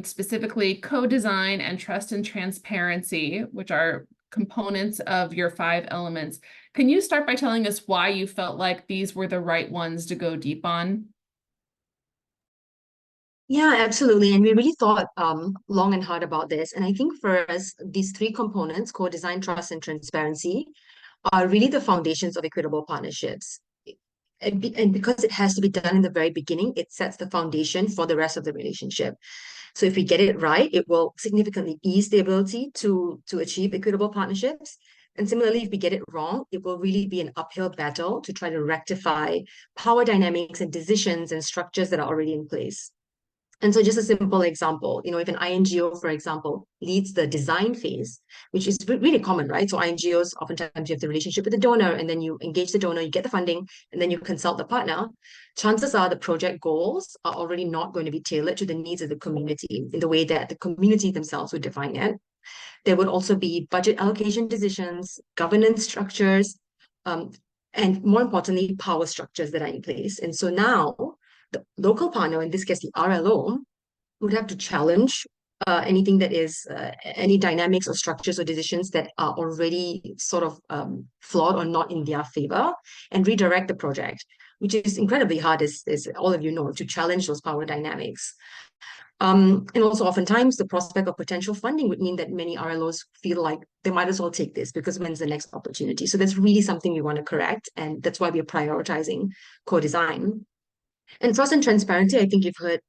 specifically co-design and trust and transparency, which are components of your 5 elements. Can you start by telling us why you felt like these were the right ones to go deep on? Yeah, absolutely. And we really thought long and hard about this. And I think for us, these 3 components, co-design, trust, and transparency, are really the foundations of equitable partnerships. And because it has to be done in the very beginning, it sets the foundation for the rest of the relationship. So if we get it right, it will significantly ease the ability to achieve equitable partnerships. And similarly, if we get it wrong, it will really be an uphill battle to try to rectify power dynamics and decisions and structures that are already in place. And so just a simple example, if an INGO, for example, leads the design phase, which is really common, right? So INGOs, oftentimes you have the relationship with the donor, and then you engage the donor, you get the funding, and then you consult the partner. Chances are the project goals are already not going to be tailored to the needs of the community in the way that the community themselves would define it. There would also be budget allocation decisions, governance structures, and more importantly, power structures that are in place. And so now, the local partner, in this case, the RLO, would have to challenge anything that is any dynamics or structures or decisions that are already sort of flawed or not in their favor, and redirect the project, which is incredibly hard, as all of you know, to challenge those power dynamics. And also oftentimes the prospect of potential funding would mean that many RLOs feel like they might as well take this because when's the next opportunity? So that's really something we want to correct. And that's why we are prioritizing co-design. And trust and transparency, I think you've heard,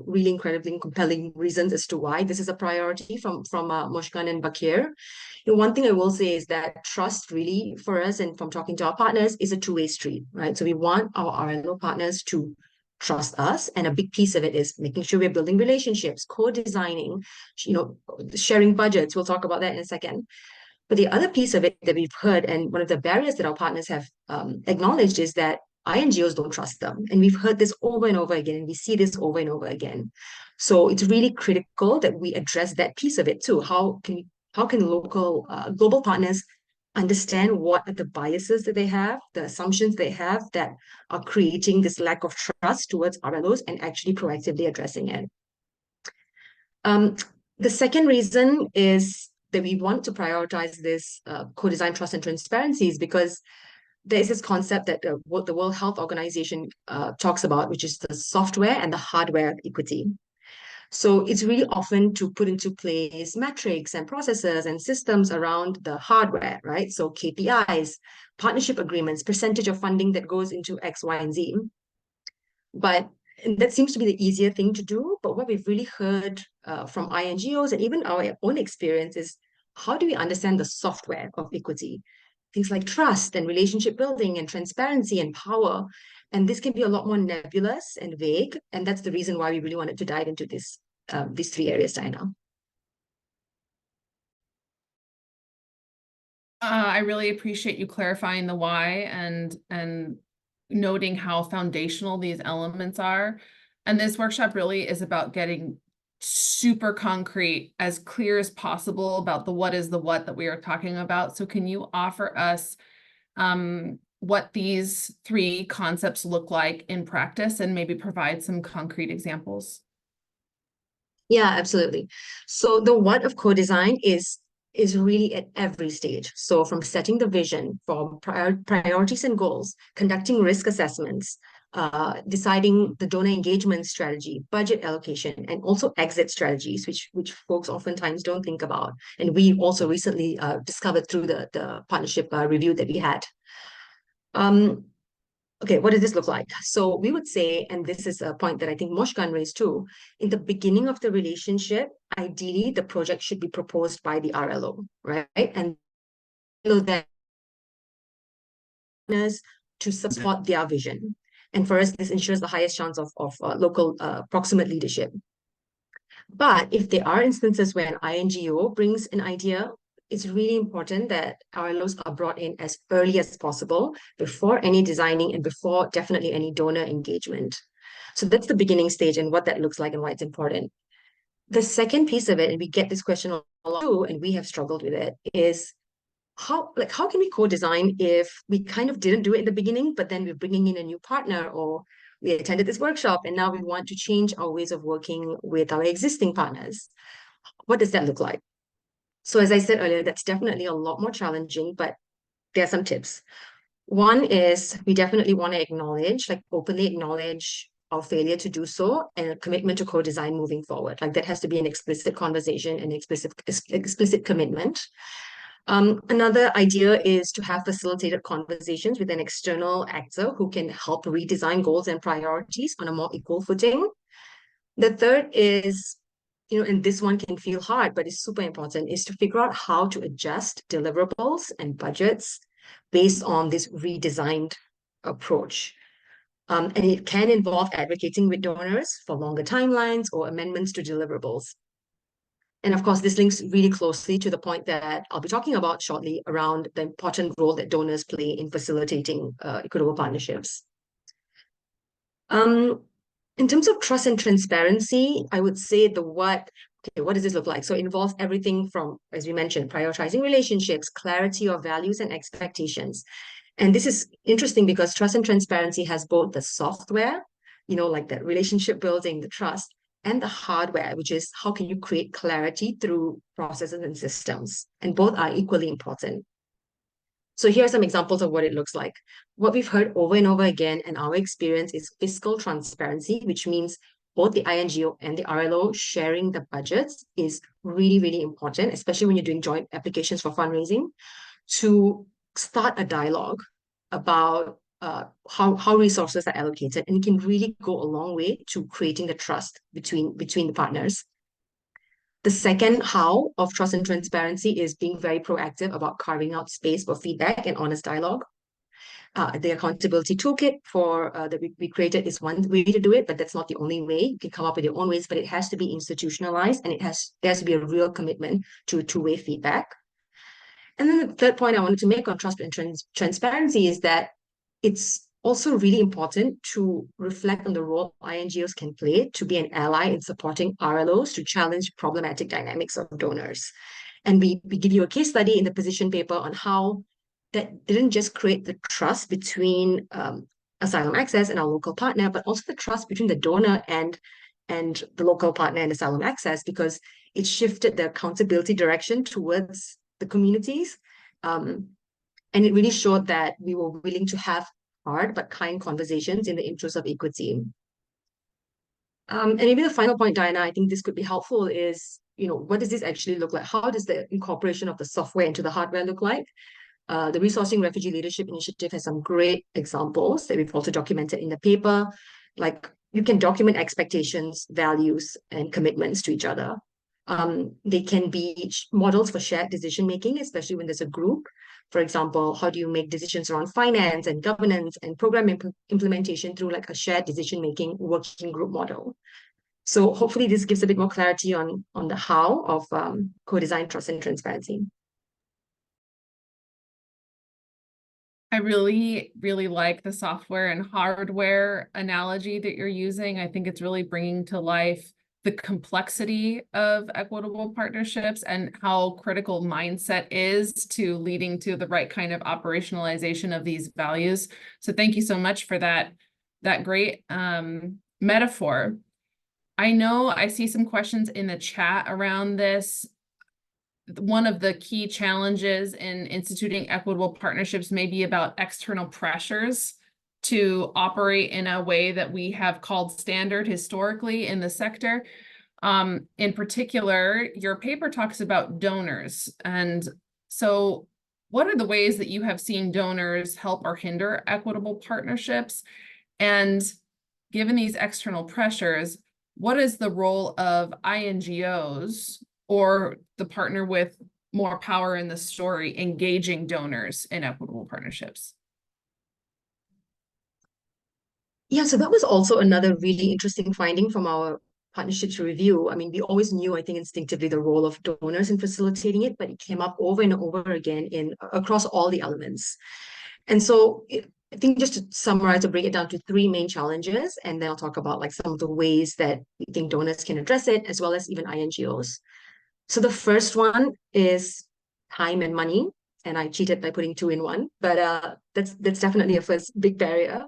really incredibly compelling reasons as to why this is a priority from Mozhgan and Baqir. One thing I will say is that trust really for us, and from talking to our partners, is a two-way street, right? So we want our RLO partners to trust us, and a big piece of it is making sure we're building relationships, co-designing, sharing budgets. We'll talk about that in a second. But the other piece of it that we've heard, and one of the barriers that our partners have acknowledged, is that INGOs don't trust them. And we've heard this over and over again, and we see this over and over again. So it's really critical that we address that piece of it too. How can local global partners understand what are the biases that they have, the assumptions they have that are creating this lack of trust towards RLOs, and actually proactively addressing it. The second reason is that we want to prioritize this co-design, trust, and transparency is because there's this concept that the World Health Organization talks about, which is the software and the hardware of equity. So it's really often to put into place metrics and processes and systems around the hardware, right? So KPIs, partnership agreements, percentage of funding that goes into X, Y, and Z. But that seems to be the easier thing to do. But what we've really heard from INGOs and even our own experience is, how do we understand the software of equity? Things like trust and relationship building and transparency and power. And this can be a lot more nebulous and vague. And that's the reason why we really wanted to dive into these 3 areas, Diana. I really appreciate you clarifying the why and noting how foundational these elements are. And this workshop really is about getting super concrete, as clear as possible about the what is the what that we are talking about. So can you offer us what these 3 concepts look like in practice, and maybe provide some concrete examples? Yeah, absolutely. So the what of co-design is really at every stage. So from setting the vision, from priorities and goals, conducting risk assessments, deciding the donor engagement strategy, budget allocation, and also exit strategies, which folks oftentimes don't think about. And we also recently discovered through the partnership review that we had. Okay, what does this look like? So we would say, and this is a point that I think Mozhgan raised too, in the beginning of the relationship, ideally the project should be proposed by the RLO, right? And then to support their vision. And for us, this ensures the highest chance of local proximate leadership. But if there are instances where an INGO brings an idea, it's really important that RLOs are brought in as early as possible before any designing and before definitely any donor engagement. So that's the beginning stage and what that looks like and why it's important. The second piece of it, and we get this question a lot too, and we have struggled with it, is how can we co-design if we kind of didn't do it in the beginning, but then we're bringing in a new partner, or we attended this workshop and now we want to change our ways of working with our existing partners? What does that look like? So as I said earlier, that's definitely a lot more challenging, but there are some tips. One is we definitely want to acknowledge, like openly acknowledge our failure to do so and a commitment to co-design moving forward. Like that has to be an explicit conversation and explicit commitment. Another idea is to have facilitated conversations with an external actor who can help redesign goals and priorities on a more equal footing. The third is, and this one can feel hard, but it's super important, is to figure out how to adjust deliverables and budgets based on this redesigned approach. And it can involve advocating with donors for longer timelines or amendments to deliverables. And of course, this links really closely to the point that I'll be talking about shortly around the important role that donors play in facilitating equitable partnerships. In terms of trust and transparency, I would say what does this look like? So it involves everything from, as we mentioned, prioritizing relationships, clarity of values and expectations. And this is interesting because trust and transparency has both the software, like that relationship building, the trust, and the hardware, which is how can you create clarity through processes and systems? And both are equally important. So here are some examples of what it looks like. What we've heard over and over again in our experience is fiscal transparency, which means both the INGO and the RLO sharing the budgets is really, really important, especially when you're doing joint applications for fundraising, to start a dialogue about how resources are allocated, and it can really go a long way to creating the trust between the partners. The second how of trust and transparency is being very proactive about carving out space for feedback and honest dialogue. The accountability toolkit that we created is one way to do it, but that's not the only way. You can come up with your own ways, but it has to be institutionalized, and there has to be a real commitment to two-way feedback. And then the third point I wanted to make on trust and transparency is that it's also really important to reflect on the role INGOs can play to be an ally in supporting RLOs to challenge problematic dynamics of donors. And we give you a case study in the position paper on how that didn't just create the trust between Asylum Access and our local partner, but also the trust between the donor and the local partner and Asylum Access, because it shifted the accountability direction towards the communities. And it really showed that we were willing to have hard but kind conversations in the interest of equity. And maybe the final point, Diana, I think this could be helpful is, what does this actually look like? How does the incorporation of the software into the hardware look like? The Resourcing Refugee Leadership Initiative has some great examples that we've also documented in the paper. Like you can document expectations, values, and commitments to each other. They can be models for shared decision-making, especially when there's a group. For example, how do you make decisions around finance and governance and program implementation through like a shared decision-making working group model? So hopefully this gives a bit more clarity on the how of co-design, trust, and transparency. I really, really like the software and hardware analogy that you're using. I think it's really bringing to life the complexity of equitable partnerships and how critical mindset is to leading to the right kind of operationalization of these values. So thank you so much for that great metaphor. I know I see some questions in the chat around this. One of the key challenges in instituting equitable partnerships may be about external pressures to operate in a way that we have called standard historically in the sector. In particular, your paper talks about donors. And so what are the ways that you have seen donors help or hinder equitable partnerships? And given these external pressures, what is the role of INGOs or the partner with more power in the story engaging donors in equitable partnerships? Yeah, so that was also another really interesting finding from our partnerships review. I mean, we always knew, I think, instinctively the role of donors in facilitating it, but it came up over and over again in across all the elements. And so I think just to summarize or break it down to three main challenges, and then I'll talk about like some of the ways that we think donors can address it, as well as even INGOs. So the first one is time and money, and I cheated by putting two in one, but that's definitely a first big barrier.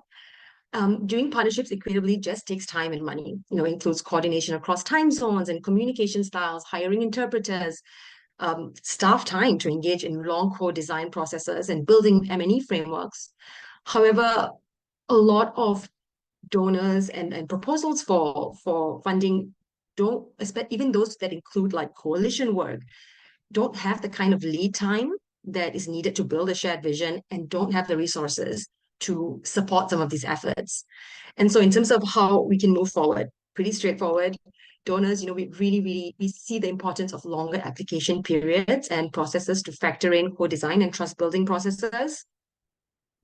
Doing partnerships equitably just takes time and money. Includes coordination across time zones and communication styles, hiring interpreters, staff time to engage in long co-design processes and building M&E frameworks. However, a lot of donors and proposals for funding don't, even those that include like coalition work, don't have the kind of lead time that is needed to build a shared vision and don't have the resources to support some of these efforts. And so in terms of how we can move forward, pretty straightforward. Donors, we see the importance of longer application periods and processes to factor in co-design and trust building processes.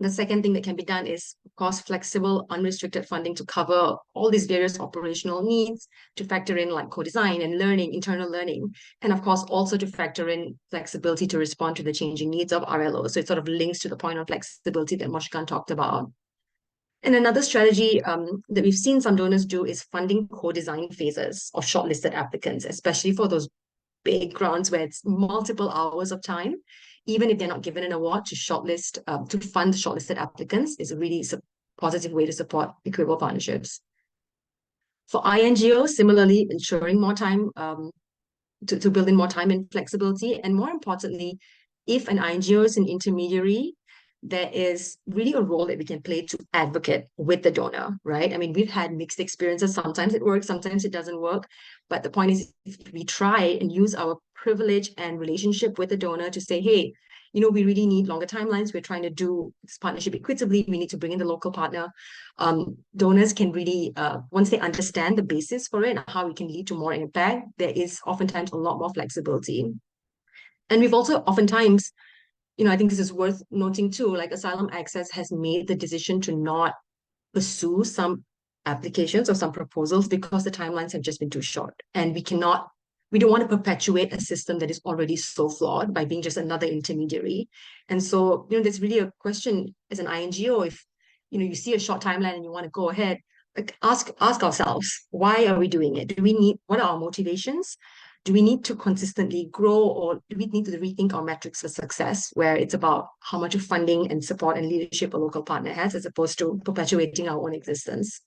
The second thing that can be done is, of course, flexible, unrestricted funding to cover all these various operational needs, to factor in like co-design and learning, internal learning, and of course, also to factor in flexibility to respond to the changing needs of RLOs. So it sort of links to the point of flexibility that Mozhgan talked about. And another strategy that we've seen some donors do is funding co-design phases of shortlisted applicants, especially for those big grants where it's multiple hours of time. Even if they're not given an award, to shortlist, to fund shortlisted applicants is a really positive way to support equitable partnerships. For INGOs, similarly, ensuring more time to build in more time and flexibility. And more importantly, if an INGO is an intermediary, there is really a role that we can play to advocate with the donor, right? I mean, we've had mixed experiences. Sometimes it works, sometimes it doesn't work. But the point is, if we try and use our privilege and relationship with the donor to say, hey, we really need longer timelines. We're trying to do this partnership equitably. We need to bring in the local partner. Donors can really, once they understand the basis for it and how we can lead to more impact, there is oftentimes a lot more flexibility. And we've also oftentimes, I think this is worth noting too, like Asylum Access has made the decision to not pursue some applications or some proposals because the timelines have just been too short. And we don't want to perpetuate a system that is already so flawed by being just another intermediary. And so, there's really a question as an INGO, if, you see a short timeline and you want to go ahead, like ask ourselves, why are we doing it? What are our motivations? Do we need to consistently grow, or do we need to rethink our metrics for success, where it's about how much of funding and support and leadership a local partner has, as opposed to perpetuating our own existence?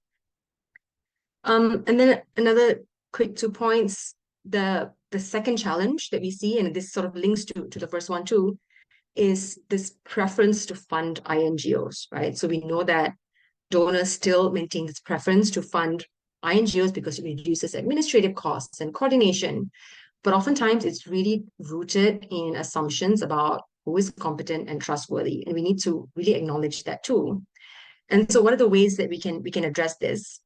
And then another quick 2 points. The second challenge that we see, and this sort of links to the first one too, is this preference to fund INGOs, right? So we know that donors still maintain this preference to fund INGOs because it reduces administrative costs and coordination. But oftentimes it's really rooted in assumptions about who is competent and trustworthy. And we need to really acknowledge that too. And so what are the ways that we can address this?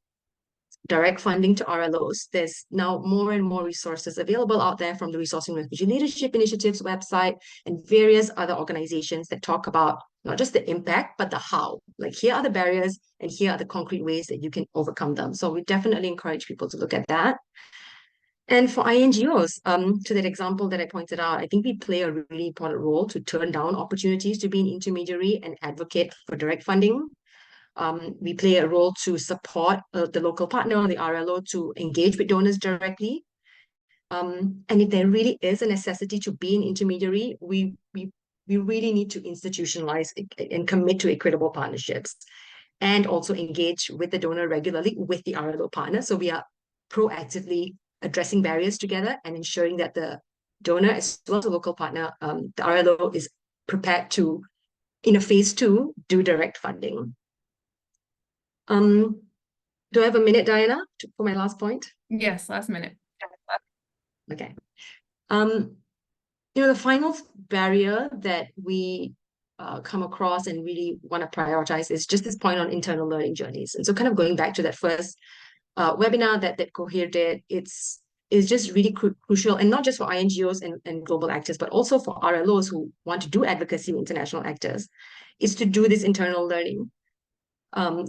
Direct funding to RLOs. There's now more and more resources available out there from the Resourcing Refugee Leadership Initiative's website and various other organizations that talk about not just the impact, but the how. Like, here are the barriers and here are the concrete ways that you can overcome them. So we definitely encourage people to look at that. And for INGOs, to that example that I pointed out, I think we play a really important role to turn down opportunities to be an intermediary and advocate for direct funding. We play a role to support the local partner or the RLO to engage with donors directly. And if there really is a necessity to be an intermediary, we really need to institutionalize and commit to equitable partnerships, and also engage with the donor regularly with the RLO partner. So we are proactively addressing barriers together and ensuring that the donor as well as the local partner, the RLO, is prepared to, in a phase 2, do direct funding. Do I have a minute, Diana, for my last point? Yes, last minute. Okay. the final barrier that we come across and really want to prioritize is just this point on internal learning journeys. And so kind of going back to that first webinar that Cohere did, is just really crucial, and not just for INGOs and global actors, but also for RLOs who want to do advocacy with international actors, is to do this internal learning.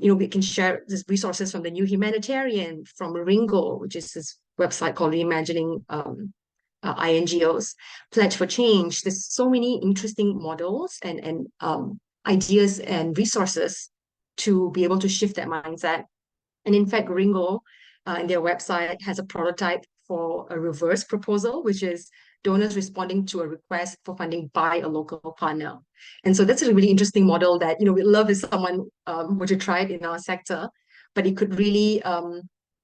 We can share these resources from the New Humanitarian, from Ringo, which is this website called Reimagining INGOs, Pledge for Change. There's so many interesting models and ideas and resources to be able to shift that mindset. And in fact, Ringo in their website has a prototype for a reverse proposal, which is donors responding to a request for funding by a local partner. And so that's a really interesting model that, we'd love if someone were to try it in our sector, but it could really,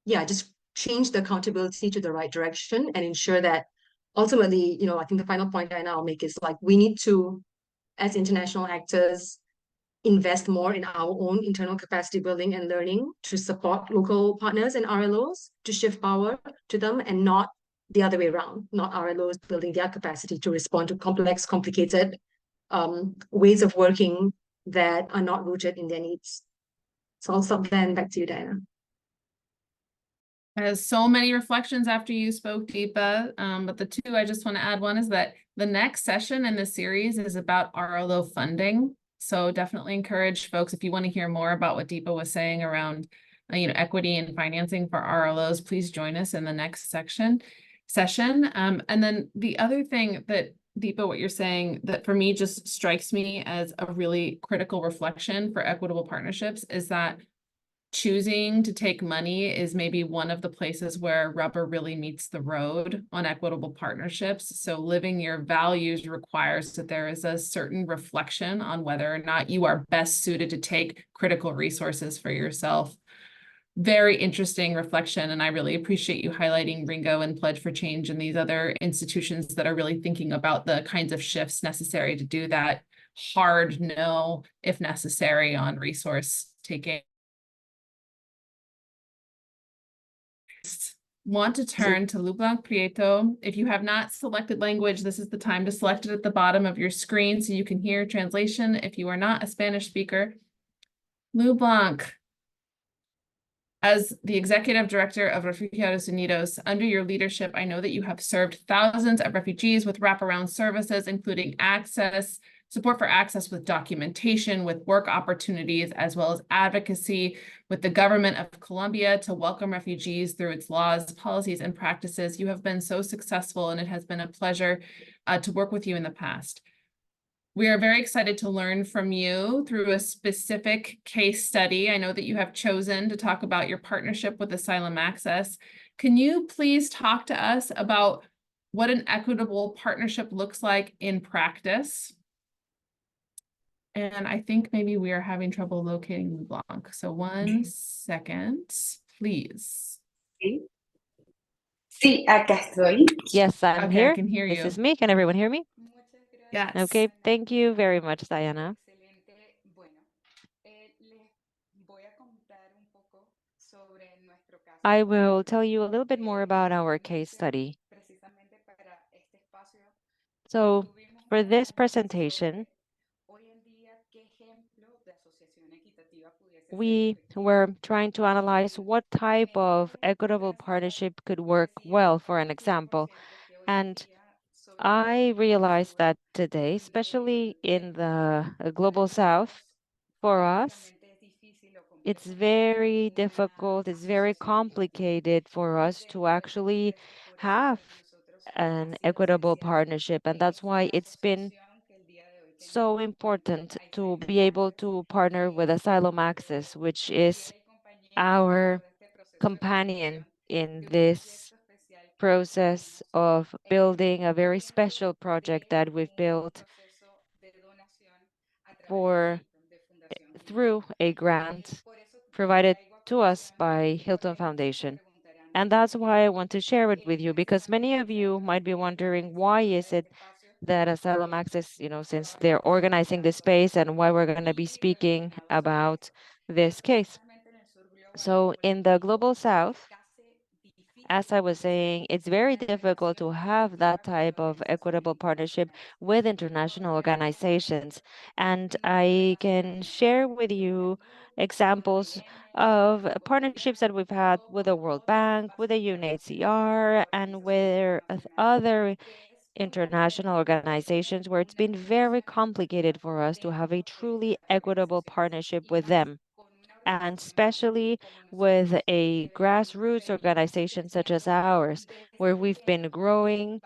just change the accountability to the right direction and ensure that ultimately, I think the final point I'll make is like, we need to, as international actors, invest more in our own internal capacity building and learning to support local partners and RLOs to shift power to them, and not the other way around, not RLOs building their capacity to respond to complex, complicated ways of working that are not rooted in their needs. So I'll stop there and back to you, Diana. Has so many reflections after you spoke, Deepa. But the two I just want to add, one is that the next session in this series is about RLO funding. So definitely encourage folks, if you want to hear more about what Deepa was saying around equity and financing for RLOs, please join us in the next session. And then the other thing that, Deepa, what you're saying that for me just strikes me as a really critical reflection for equitable partnerships is that choosing to take money is maybe one of the places where rubber really meets the road on equitable partnerships. So living your values requires that there is a certain reflection on whether or not you are best suited to take critical resources for yourself. Very interesting reflection. And I really appreciate you highlighting Ringo and Pledge for Change and these other institutions that are really thinking about the kinds of shifts necessary to do that hard no, if necessary, on resource taking. Want to turn to Lublanc Pietro. If you have not selected language, this is the time to select it at the bottom of your screen so you can hear translation if you are not a Spanish speaker. Lublanc, as the Executive Director of Refugiados Unidos, under your leadership, I know that you have served thousands of refugees with wraparound services, including support for access with documentation, with work opportunities, as well as advocacy with the government of Colombia to welcome refugees through its laws, policies, and practices. You have been so successful, and it has been a pleasure to work with you in the past. We are very excited to learn from you through a specific case study. I know that you have chosen to talk about your partnership with Asylum Access. Can you please talk to us about what an equitable partnership looks like in practice? And I think maybe we are having trouble locating Lublanc. So one second, please. Sí, acá estoy. Yes, I'm Okay, here. I can hear you. This is me. Can everyone hear me? Yes. Okay, thank you very much, Diana. I will tell you a little bit more about our case study. So for this presentation, we were trying to analyze what type of equitable partnership could work well for an example. And I realized that today, especially in the global South, for us, it's very difficult, it's very complicated for us to actually have an equitable partnership. And that's why it's been so important to be able to partner with Asylum Access, which is our companion in this process of building a very special project that we've built through a grant provided to us by Hilton Foundation. And that's why I want to share it with you, because many of you might be wondering, why is it that Asylum Access, since they're organizing this space, and why we're going to be speaking about this case. So in the Global South, as I was saying, it's very difficult to have that type of equitable partnership with international organizations. And I can share with you examples of partnerships that we've had with the World Bank, with the UNHCR, and with other international organizations where it's been very complicated for us to have a truly equitable partnership with them, and especially with a grassroots organization such as ours, where we've been growing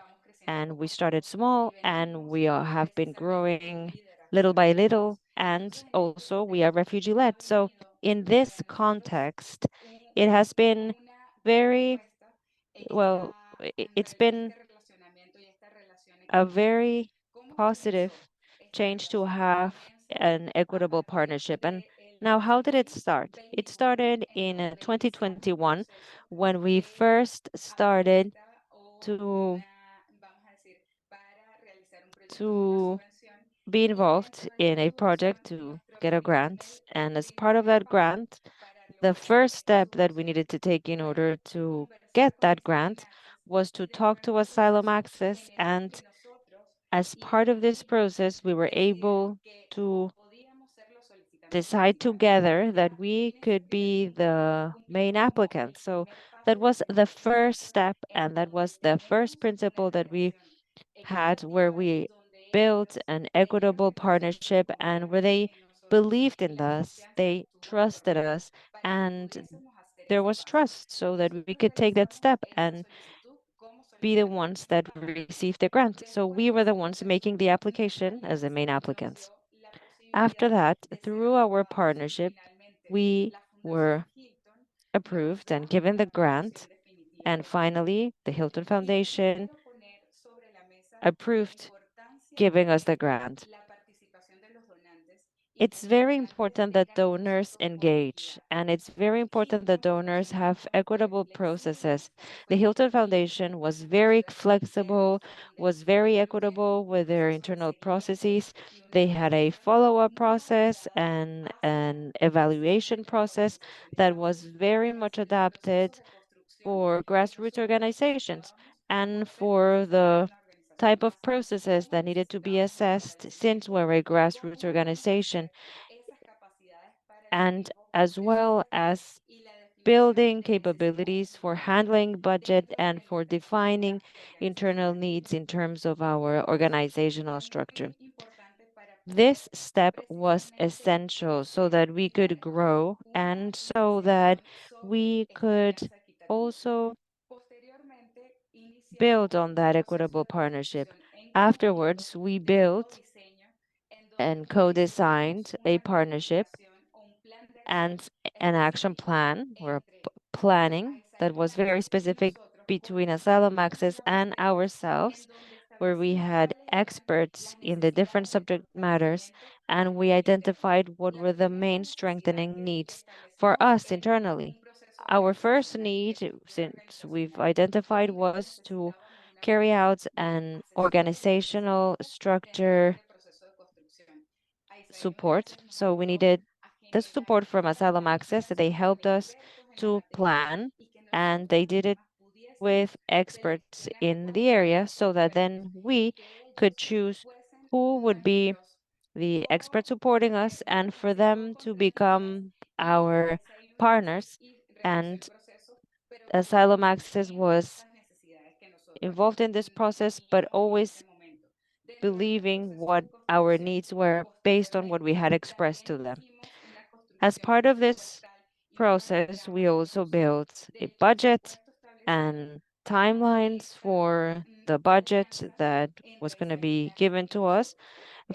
and we started small and we have been growing little by little, and also we are refugee-led. So in this context, it has been very, well, it's been a very positive change to have an equitable partnership. And now, how did it start? It started in 2021 when we first started to be involved in a project to get a grant. And as part of that grant, the first step that we needed to take in order to get that grant was to talk to Asylum Access. And as part of this process, we were able to decide together that we could be the main applicant. So that was the first step, and that was the first principle that we had, where we built an equitable partnership and where they believed in us, they trusted us, and there was trust so that we could take that step and be the ones that received the grant. So we were the ones making the application as the main applicants. After that, through our partnership, we were approved and given the grant. And finally, the Hilton Foundation approved giving us the grant. It's very important that donors engage, and it's very important that donors have equitable processes. The Hilton Foundation was very flexible, was very equitable with their internal processes. They had a follow-up process and an evaluation process that was very much adapted for grassroots organizations and for the type of processes that needed to be assessed, since we're a grassroots organization, and as well as building capabilities for handling budget and for defining internal needs in terms of our organizational structure. This step was essential so that we could grow and so that we could also build on that equitable partnership. Afterwards, we built and co-designed a partnership and an action plan or a planning that was very specific between Asylum Access and ourselves, where we had experts in the different subject matters, and we identified what were the main strengthening needs for us internally. Our first need, since we've identified, was to carry out an organizational structure support. So we needed the support from Asylum Access. They helped us to plan, and they did it with experts in the area so that then we could choose who would be the expert supporting us and for them to become our partners. And Asylum Access was involved in this process, but always believing what our needs were based on what we had expressed to them. As part of this process, we also built a budget and timelines for the budget that was going to be given to us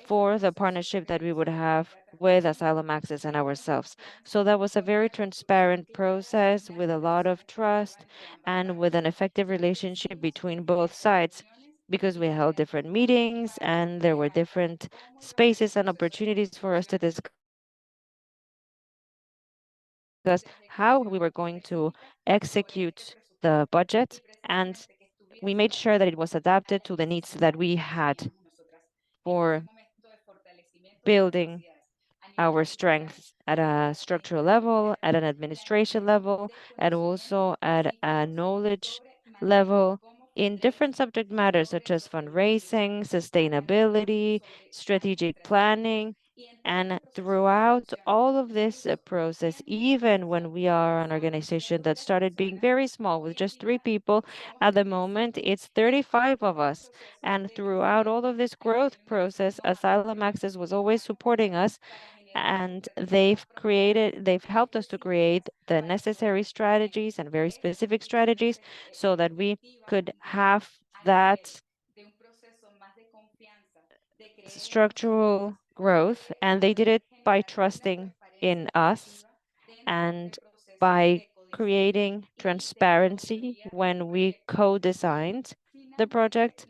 for the partnership that we would have with Asylum Access and ourselves. So that was a very transparent process with a lot of trust and with an effective relationship between both sides, because we held different meetings and there were different spaces and opportunities for us to discuss how we were going to execute the budget, and we made sure that it was adapted to the needs that we had for building our strengths at a structural level, at an administration level, and also at a knowledge level in different subject matters such as fundraising, sustainability, strategic planning. And throughout all of this process, even when we are an organization that started being very small with just 3 people, at the moment it's 35 of us. And throughout all of this growth process, Asylum Access was always supporting us, and they've helped us to create the necessary strategies and very specific strategies so that we could have that structural growth. And they did it by trusting in us and by creating transparency when we co-designed the project.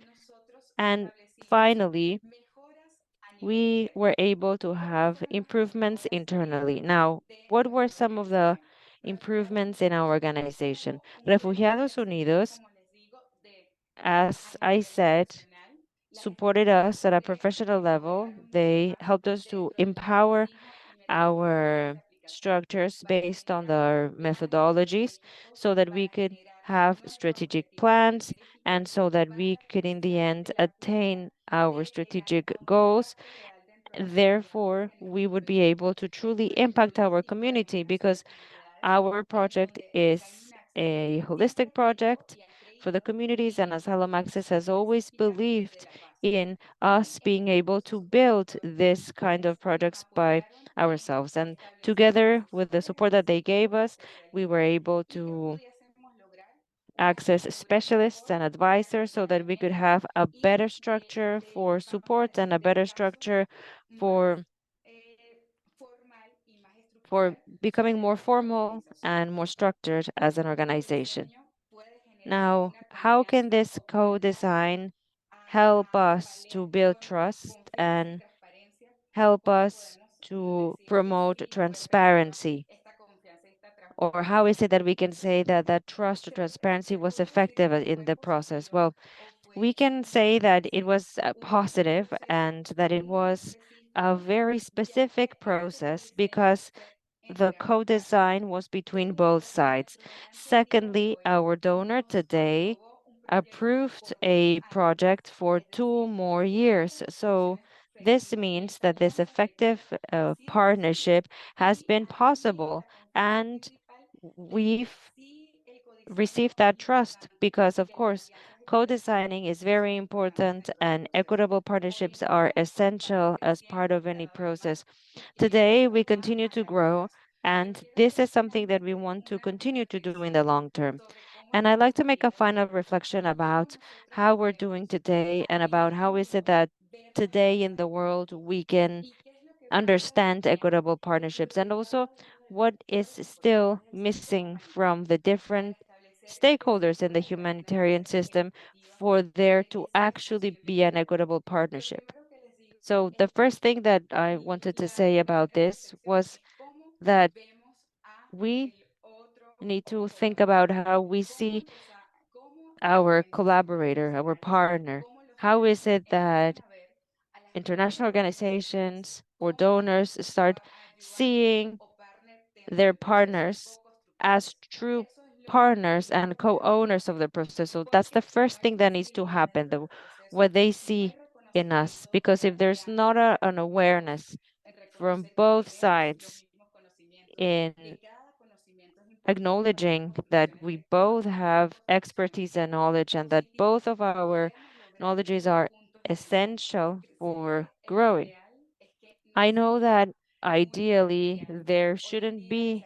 And finally, we were able to have improvements internally. Now, what were some of the improvements in our organization? Refugiados Unidos, as I said, supported us at a professional level. They helped us to empower our structures based on their methodologies so that we could have strategic plans and so that we could in the end attain our strategic goals. Therefore, we would be able to truly impact our community because our project is a holistic project for the communities, and Asylum Access has always believed in us being able to build this kind of projects by ourselves. And together with the support that they gave us, we were able to access specialists and advisors so that we could have a better structure for support and a better structure for becoming more formal and more structured as an organization. Now, how can this co-design help us to build trust and help us to promote transparency? Or how is it that we can say that that trust or transparency was effective in the process? Well, we can say that it was positive and that it was a very specific process because the co-design was between both sides. Secondly, our donor today approved a project for 2 more years. So this means that this effective partnership has been possible, and we've received that trust because, of course, co-designing is very important and equitable partnerships are essential as part of any process. Today, we continue to grow, and this is something that we want to continue to do in the long term. And I'd like to make a final reflection about how we're doing today and about how is it that today in the world we can understand equitable partnerships, and also what is still missing from the different stakeholders in the humanitarian system for there to actually be an equitable partnership. So the first thing that I wanted to say about this was that we need to think about how we see our collaborator, our partner. How is it that international organizations or donors start seeing their partners as true partners and co-owners of the process? So that's the first thing that needs to happen, what they see in us. Because if there's not an awareness from both sides in acknowledging that we both have expertise and knowledge and that both of our knowledges are essential for growing. I know that ideally there shouldn't be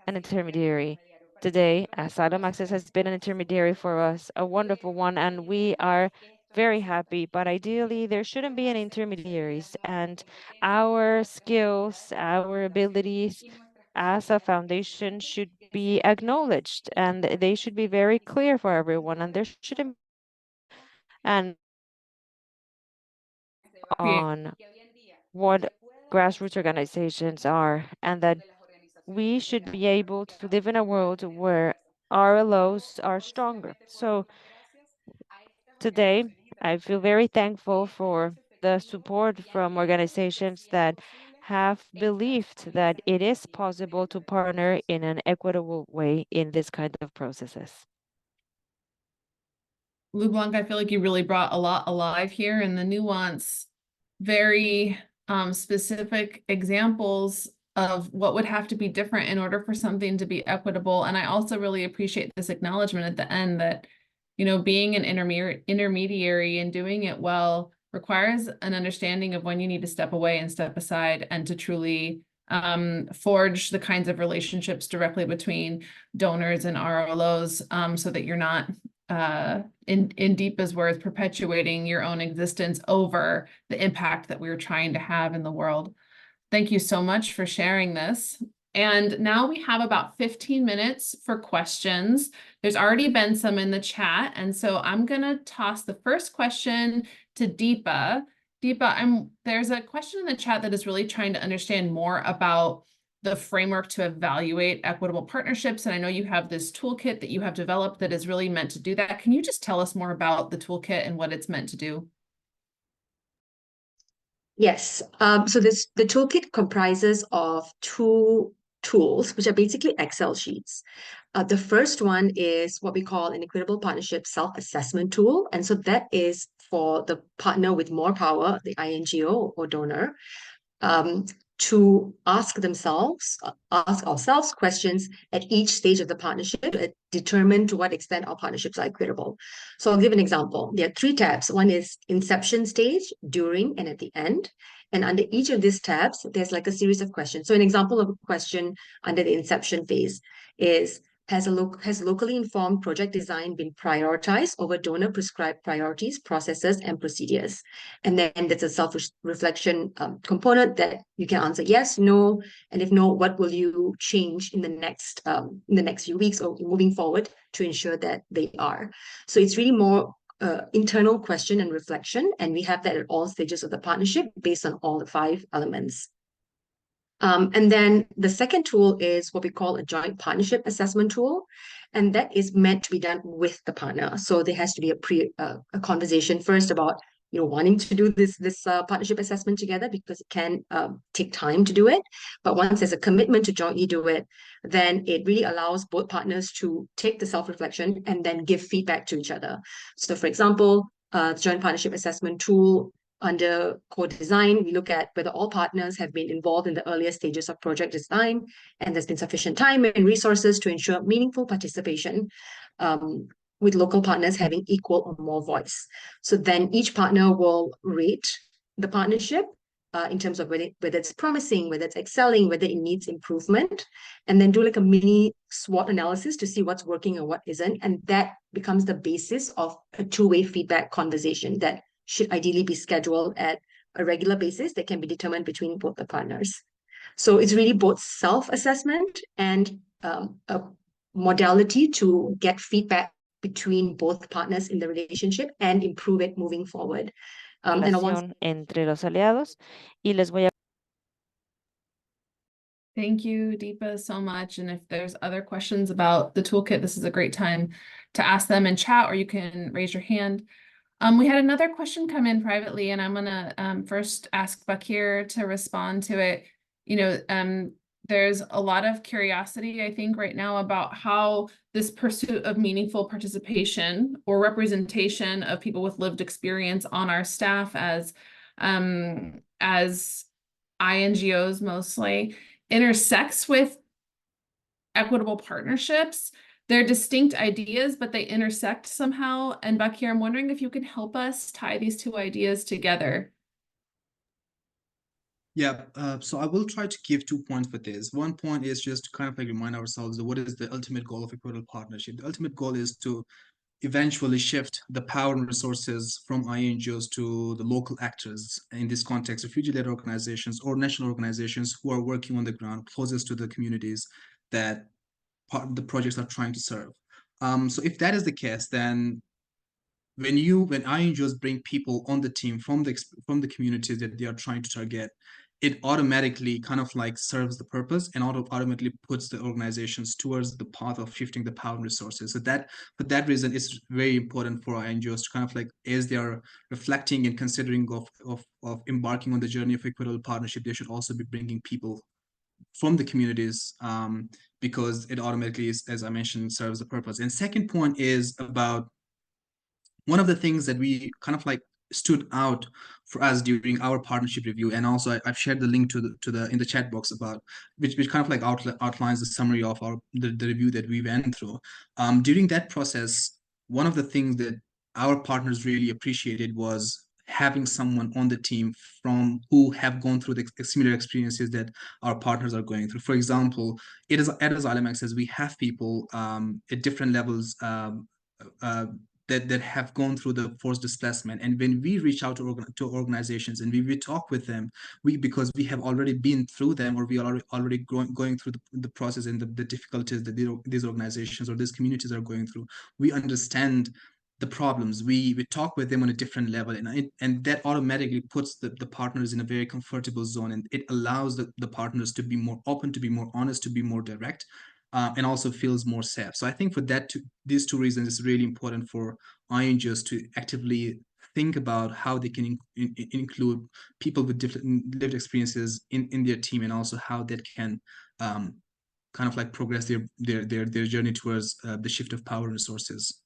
an intermediary. Today, Asylum Access has been an intermediary for us, a wonderful one, and we are very happy. But ideally, there shouldn't be any intermediaries, and our skills, our abilities as a foundation should be acknowledged, and they should be very clear for everyone, and there shouldn't be an on what grassroots organizations are, and that we should be able to live in a world where RLOs are stronger. So today, I feel very thankful for the support from organizations that have believed that it is possible to partner in an equitable way in this kind of processes. Lublanc, I feel like you really brought a lot alive here, and the nuance, very specific examples of what would have to be different in order for something to be equitable. And I also really appreciate this acknowledgement at the end that, you know, being an intermediary and doing it well requires an understanding of when you need to step away and step aside, and to truly forge the kinds of relationships directly between donors and RLOs, so that you're not in Deepa's words, perpetuating your own existence over the impact that we're trying to have in the world. Thank you so much for sharing this. And now we have about 15 minutes for questions. There's already been some in the chat, and so I'm gonna toss the first question to Deepa. Deepa, there's a question in the chat that is really trying to understand more about the framework to evaluate equitable partnerships. And I know you have this toolkit that you have developed that is really meant to do that. Can you just tell us more about the toolkit and what it's meant to do? Yes. So the toolkit comprises of two tools, which are basically Excel sheets. The first one is what we call an Equitable Partnership Self-Assessment Tool. And so that is for the partner with more power, the INGO or donor, to ask ourselves questions at each stage of the partnership to determine to what extent our partnerships are equitable. So I'll give an example. There are 3 tabs. One is inception stage, during, and at the end. And under each of these tabs, there's like a series of questions. So an example of a question under the inception phase is, has locally informed project design been prioritized over donor prescribed priorities, processes, and procedures? And then there's a self-reflection component that you can answer yes, no, and if no, what will you change in the next few weeks or moving forward to ensure that they are? So it's really more internal question and reflection, and we have that at all stages of the partnership based on all the 5 elements. And then the second tool is what we call a joint partnership assessment tool, and that is meant to be done with the partner. So there has to be a conversation first about, you know, wanting to do this partnership assessment together, because it can take time to do it. But once there's a commitment to jointly do it, then it really allows both partners to take the self-reflection and then give feedback to each other. So for example, the joint partnership assessment tool, under core design, we look at whether all partners have been involved in the earlier stages of project design, and there's been sufficient time and resources to ensure meaningful participation, with local partners having equal or more voice. So then each partner will rate the partnership in terms of whether it's promising, whether it's excelling, whether it needs improvement, and then do like a mini SWOT analysis to see what's working and what isn't. And that becomes the basis of a two-way feedback conversation that should ideally be scheduled at a regular basis that can be determined between both the partners. So it's really both self-assessment and a modality to get feedback between both partners in the relationship and improve it moving forward. Entre los aliados, y les voy a... Thank you, Deepa, so much. And if there's other questions about the toolkit, this is a great time to ask them in chat, or you can raise your hand. We had another question come in privately, and I'm gonna first ask Baqir to respond to it. You know, there's a lot of curiosity, I think, right now about how this pursuit of meaningful participation or representation of people with lived experience on our staff as INGOs mostly intersects with equitable partnerships. They're distinct ideas, but they intersect somehow. And Baqir, I'm wondering if you can help us tie these 2 ideas together. Yeah, so I will try to give 2 points for this. One point is just to kind of like remind ourselves that what is the ultimate goal of equitable partnership. The ultimate goal is to eventually shift the power and resources from INGOs to the local actors, in this context, refugee-led organizations or national organizations who are working on the ground closest to the communities that the projects are trying to serve. So if that is the case, then when INGOs bring people on the team from the communities that they are trying to target, it automatically kind of like serves the purpose and automatically puts the organizations towards the path of shifting the power and resources. So that, for that reason, it's very important for our NGOs to kind of like, as they are reflecting and considering of embarking on the journey of equitable partnership, they should also be bringing people from the communities, because it automatically is, as I mentioned, serves the purpose. And second point is about one of the things that we kind of like stood out for us during our partnership review, and also I've shared the link to the in the chat box about which kind of like outlines the summary of the review that we went through. During that process, one of the things that our partners really appreciated was having someone on the team from who have gone through the similar experiences that our partners are going through. For example, it is at Asylum Access, we have people at different levels, uh, that have gone through the forced displacement. And when we reach out to organizations and we talk with them, because we have already been through them, or we are already going through the process and the difficulties that these organizations or these communities are going through, we understand the problems. We talk with them on a different level, and that automatically puts the partners in a very comfortable zone, and it allows the partners to be more open, to be more honest, to be more direct, and also feels more safe. So I think for these two reasons, it's really important for INGOs to actively think about how they can include people with different lived experiences in their team, and also how that can kind of like progress their journey towards the shift of power and resources.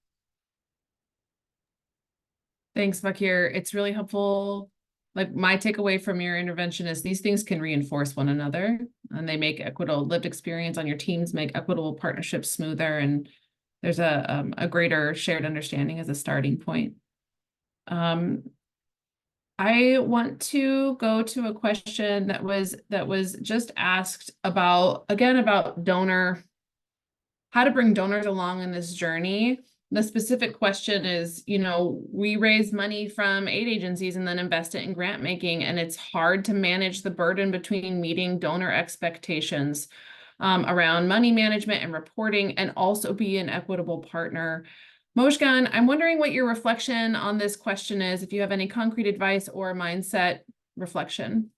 Thanks, Baqir. It's really helpful. Like, my takeaway from your intervention is these things can reinforce one another, and they make equitable lived experience on your teams, make equitable partnerships smoother, and there's a greater shared understanding as a starting point. I want to go to a question that was just asked about, again, about how to bring donors along in this journey. The specific question is, we raise money from aid agencies and then invest it in grant making, and it's hard to manage the burden between meeting donor expectations around money management and reporting, and also be an equitable partner. Mozhgan, I'm wondering what your reflection on this question is, if you have any concrete advice or mindset reflection.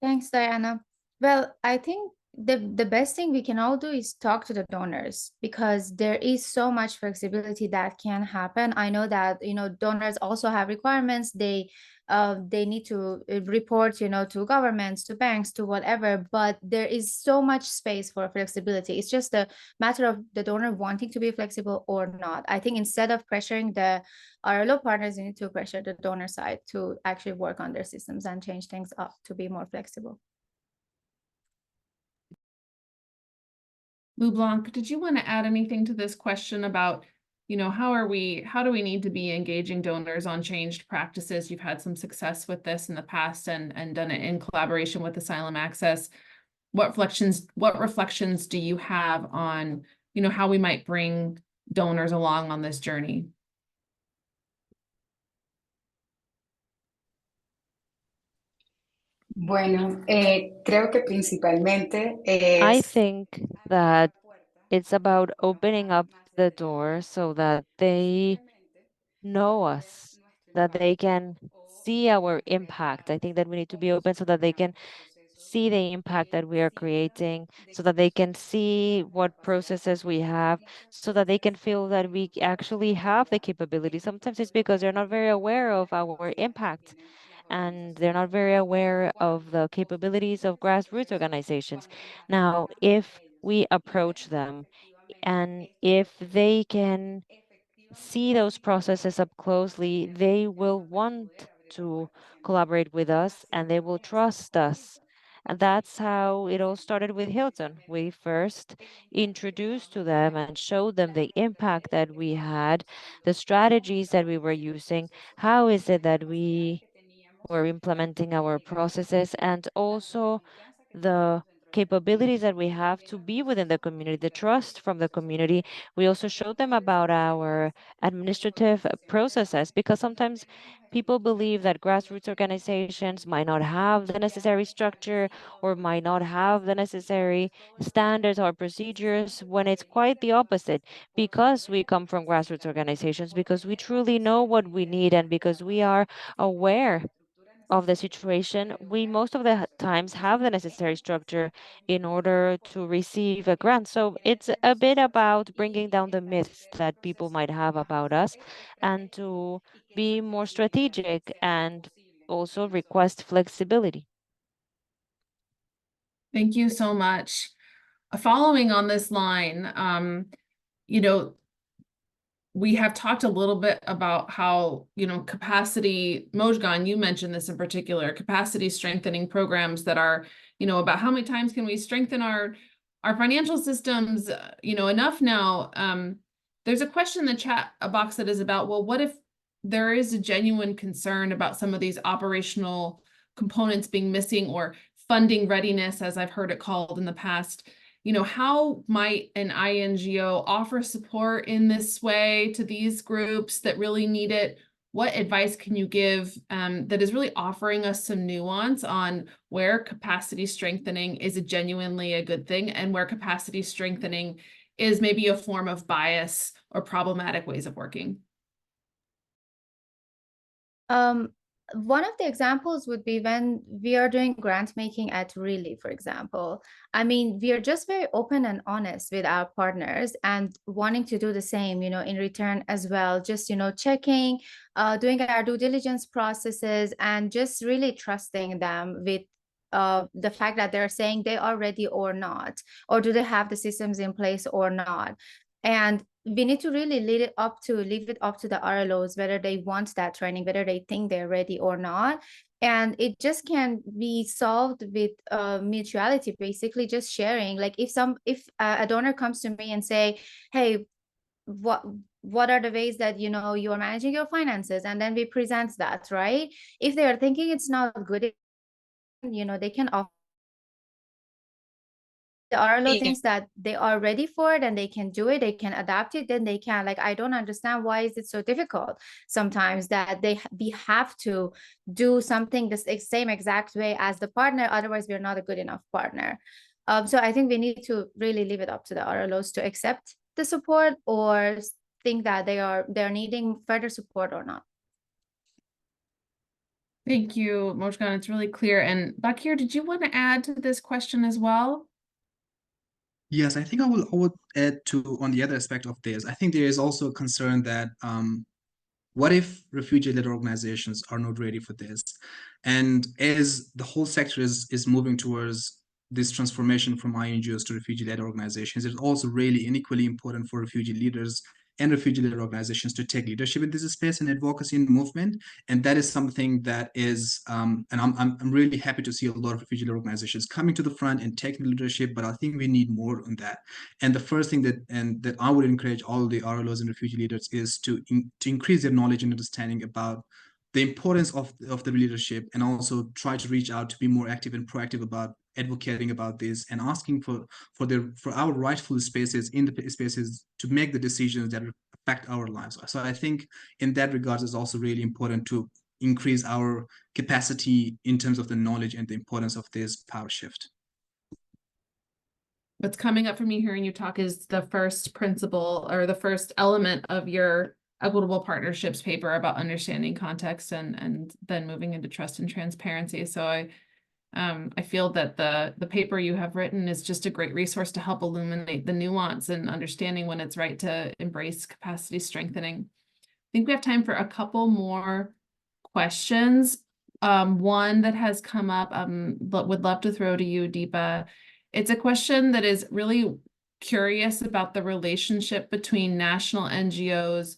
Thanks, Diana. Well, I think the best thing we can all do is talk to the donors, because there is so much flexibility that can happen. I know that donors also have requirements. They need to report to governments, to banks, to whatever, but there is so much space for flexibility. It's just a matter of the donor wanting to be flexible or not. I think instead of pressuring the RLO partners, you need to pressure the donor side to actually work on their systems and change things up to be more flexible. Lublanc, did you want to add anything to this question about, how do we need to be engaging donors on changed practices? You've had some success with this in the past and done it in collaboration with Asylum Access. What reflections do you have on, how we might bring donors along on this journey? Bueno, creo que principalmente I es think that it's about opening up the door so that they know us, that they can see our impact. I think that we need to be open so that they can see the impact that we are creating, so that they can see what processes we have, so that they can feel that we actually have the capability. Sometimes it's because they're not very aware of our impact, and they're not very aware of the capabilities of grassroots organizations. Now, if we approach them and if they can see those processes up closely, they will want to collaborate with us and they will trust us. And that's how it all started with Hilton. We first introduced to them and showed them the impact that we had, the strategies that we were using, how is it that we were implementing our processes, and also the capabilities that we have to be within the community, the trust from the community. We also showed them about our administrative processes, because sometimes people believe that grassroots organizations might not have the necessary structure or might not have the necessary standards or procedures, when it's quite the opposite. Because we come from grassroots organizations, because we truly know what we need, and because we are aware of the situation, we most of the times have the necessary structure in order to receive a grant. So it's a bit about bringing down the myths that people might have about us and to be more strategic and also request flexibility. Thank you so much. Following on this line, you know, we have talked a little bit about how, capacity, Mozhgan, you mentioned this in particular, capacity strengthening programs that are, about how many times can we strengthen our financial systems, enough now. There's a question in the chat box that is about, well, what if there is a genuine concern about some of these operational components being missing, or funding readiness, as I've heard it called in the past? How might an INGO offer support in this way to these groups that really need it? What advice can you give that is really offering us some nuance on where capacity strengthening is genuinely a good thing and where capacity strengthening is maybe a form of bias or problematic ways of working? One of the examples would be when we are doing grant making at Really, for example. I mean, we are just very open and honest with our partners and wanting to do the same, in return as well. Just, checking, doing our due diligence processes and just really trusting them with the fact that they're saying they are ready or not, or do they have the systems in place or not. And we need to really leave it up to the RLOs, whether they want that training, whether they think they're ready or not. And it just can be solved with mutuality, basically just sharing. Like if a donor comes to me and say, hey, what are the ways that you are managing your finances, and then we present that, right? If they are thinking it's not good, they can offer. The RLO thinks that they are ready for it and they can do it, they can adapt it, then they can. Like, I don't understand why is it so difficult sometimes that we have to do something the same exact way as the partner, otherwise we're not a good enough partner. So I think we need to really leave it up to the RLOs to accept the support or think that they're needing further support or not. Thank you, Mozhgan. It's really clear. And Baqir, did you want to add to this question as well? Yes, I think I would add to on the other aspect of this. I think there is also a concern that what if refugee-led organizations are not ready for this? And as the whole sector is moving towards this transformation from INGOs to refugee-led organizations, it's also really and equally important for refugee leaders and refugee-led organizations to take leadership in this space and advocacy and movement. And that is something that is, and I'm really happy to see a lot of refugee-led organizations coming to the front and taking leadership, but I think we need more on that. And the first thing that I would encourage all the RLOs and refugee leaders is to increase their knowledge and understanding about the importance of the leadership, and also try to reach out to be more active and proactive about advocating about this and asking for our rightful spaces in the spaces to make the decisions that affect our lives. So I think in that regard, it's also really important to increase our capacity in terms of the knowledge and the importance of this power shift. What's coming up for me hearing you talk is the first principle or the first element of your equitable partnerships paper about understanding context and then moving into trust and transparency. So I feel that the paper you have written is just a great resource to help illuminate the nuance and understanding when it's right to embrace capacity strengthening. I think we have time for a couple more questions. One that has come up, but would love to throw to you, Deepa. It's a question that is really curious about the relationship between national NGOs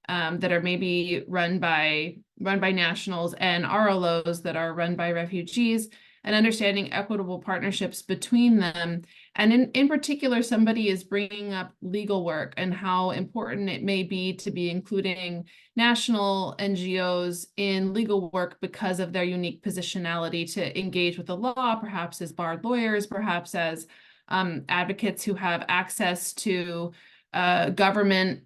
that are maybe run by nationals and RLOs that are run by refugees, and understanding equitable partnerships between them. And in particular, somebody is bringing up legal work and how important it may be to be including national NGOs in legal work because of their unique positionality to engage with the law, perhaps as barred lawyers, perhaps as advocates who have access to government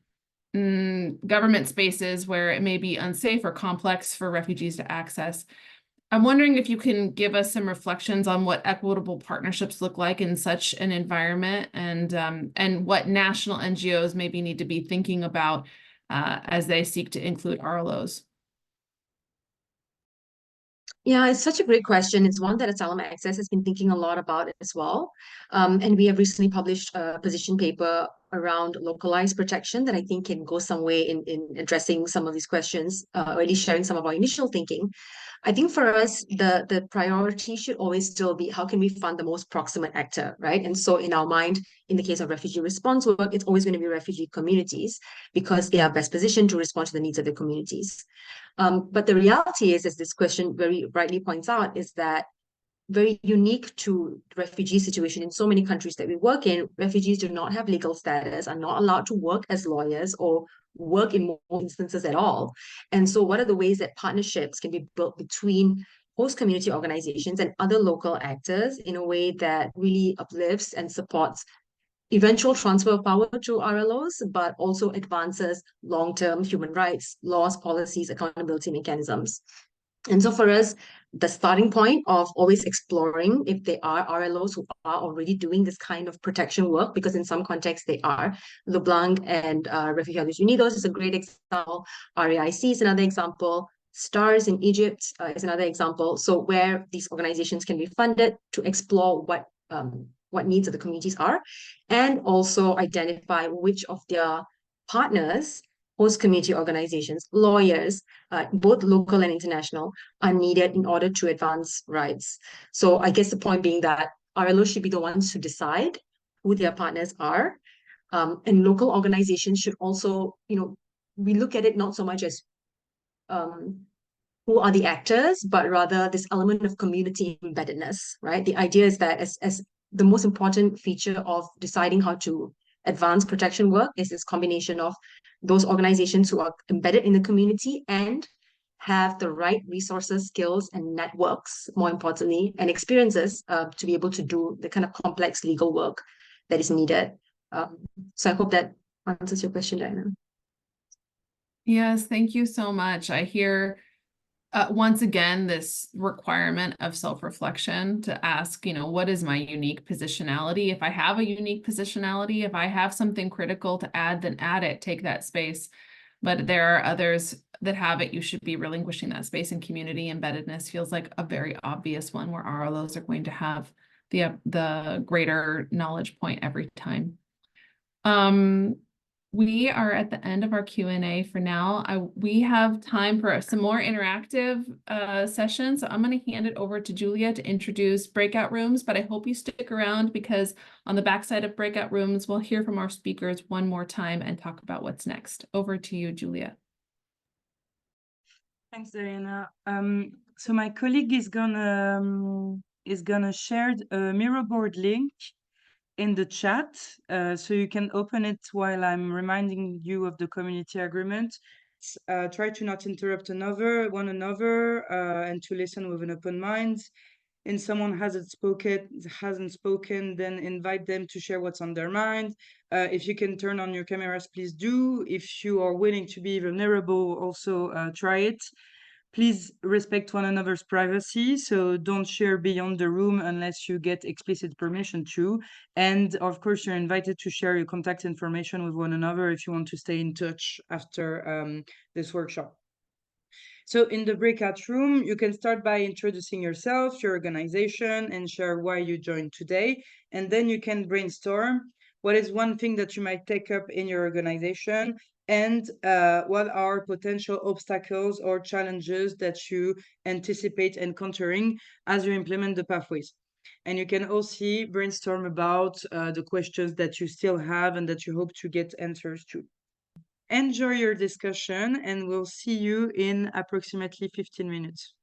spaces where it may be unsafe or complex for refugees to access. I'm wondering if you can give us some reflections on what equitable partnerships look like in such an environment, and what national NGOs maybe need to be thinking about as they seek to include RLOs. Yeah, it's such a great question. It's one that Asylum Access has been thinking a lot about as well. And we have recently published a position paper around localized protection that I think can go some way in addressing some of these questions, or at least sharing some of our initial thinking. I think for us, the priority should always still be how can we fund the most proximate actor, right? And so in our mind, in the case of refugee response work, it's always going to be refugee communities because they are best positioned to respond to the needs of their communities. But the reality is, as this question very rightly points out, is that very unique to the refugee situation in so many countries that we work in, refugees do not have legal status, are not allowed to work as lawyers or work in most instances at all. And so what are the ways that partnerships can be built between host community organizations and other local actors in a way that really uplifts and supports eventual transfer of power to RLOs, but also advances long-term human rights, laws, policies, accountability mechanisms. And so for us, the starting point of always exploring if there are RLOs who are already doing this kind of protection work, because in some contexts they are. Lublanc and Refugiados Unidos is a great example. RAIC is another example. STARS in Egypt is another example. So where these organizations can be funded to explore what needs of the communities are, and also identify which of their partners, host community organizations, lawyers, both local and international, are needed in order to advance rights. So I guess the point being that RLOs should be the ones to decide who their partners are. And local organizations should also, we look at it not so much as who are the actors, but rather this element of community embeddedness, right? The idea is that as the most important feature of deciding how to advance protection work is this combination of those organizations who are embedded in the community and have the right resources, skills, and networks, more importantly, and experiences to be able to do the kind of complex legal work that is needed. So I hope that answers your question, Diana. Yes, thank you so much. I hear once again, this requirement of self-reflection to ask, what is my unique positionality? If I have a unique positionality, if I have something critical to add, then add it, take that space. But there are others that have it. You should be relinquishing that space, and community embeddedness feels like a very obvious one where RLOs are going to have the greater knowledge point every time. We are at the end of our Q&A for now. We have time for some more interactive sessions. So I'm going to hand it over to Julia to introduce breakout rooms, but I hope you stick around because on the backside of breakout rooms, we'll hear from our speakers one more time and talk about what's next. Over to you, Julia. Thanks, Diana. So my colleague is gonna share a Miro-board link in the chat, so you can open it while I'm reminding you of the community agreement. Try to not interrupt one another, and to listen with an open mind. And someone hasn't spoken, then invite them to share what's on their mind. If you can turn on your cameras, please do. If you are willing to be vulnerable, also try it. Please respect one another's privacy, so don't share beyond the room unless you get explicit permission to. And of course, you're invited to share your contact information with one another if you want to stay in touch after this workshop. So in the breakout room, you can start by introducing yourself, your organization, and share why you joined today. And then you can brainstorm what is one thing that you might take up in your organization, and what are potential obstacles or challenges that you anticipate encountering as you implement the pathways. And you can also brainstorm about the questions that you still have and that you hope to get answers to. Enjoy your discussion, and we'll see you in approximately 15 minutes.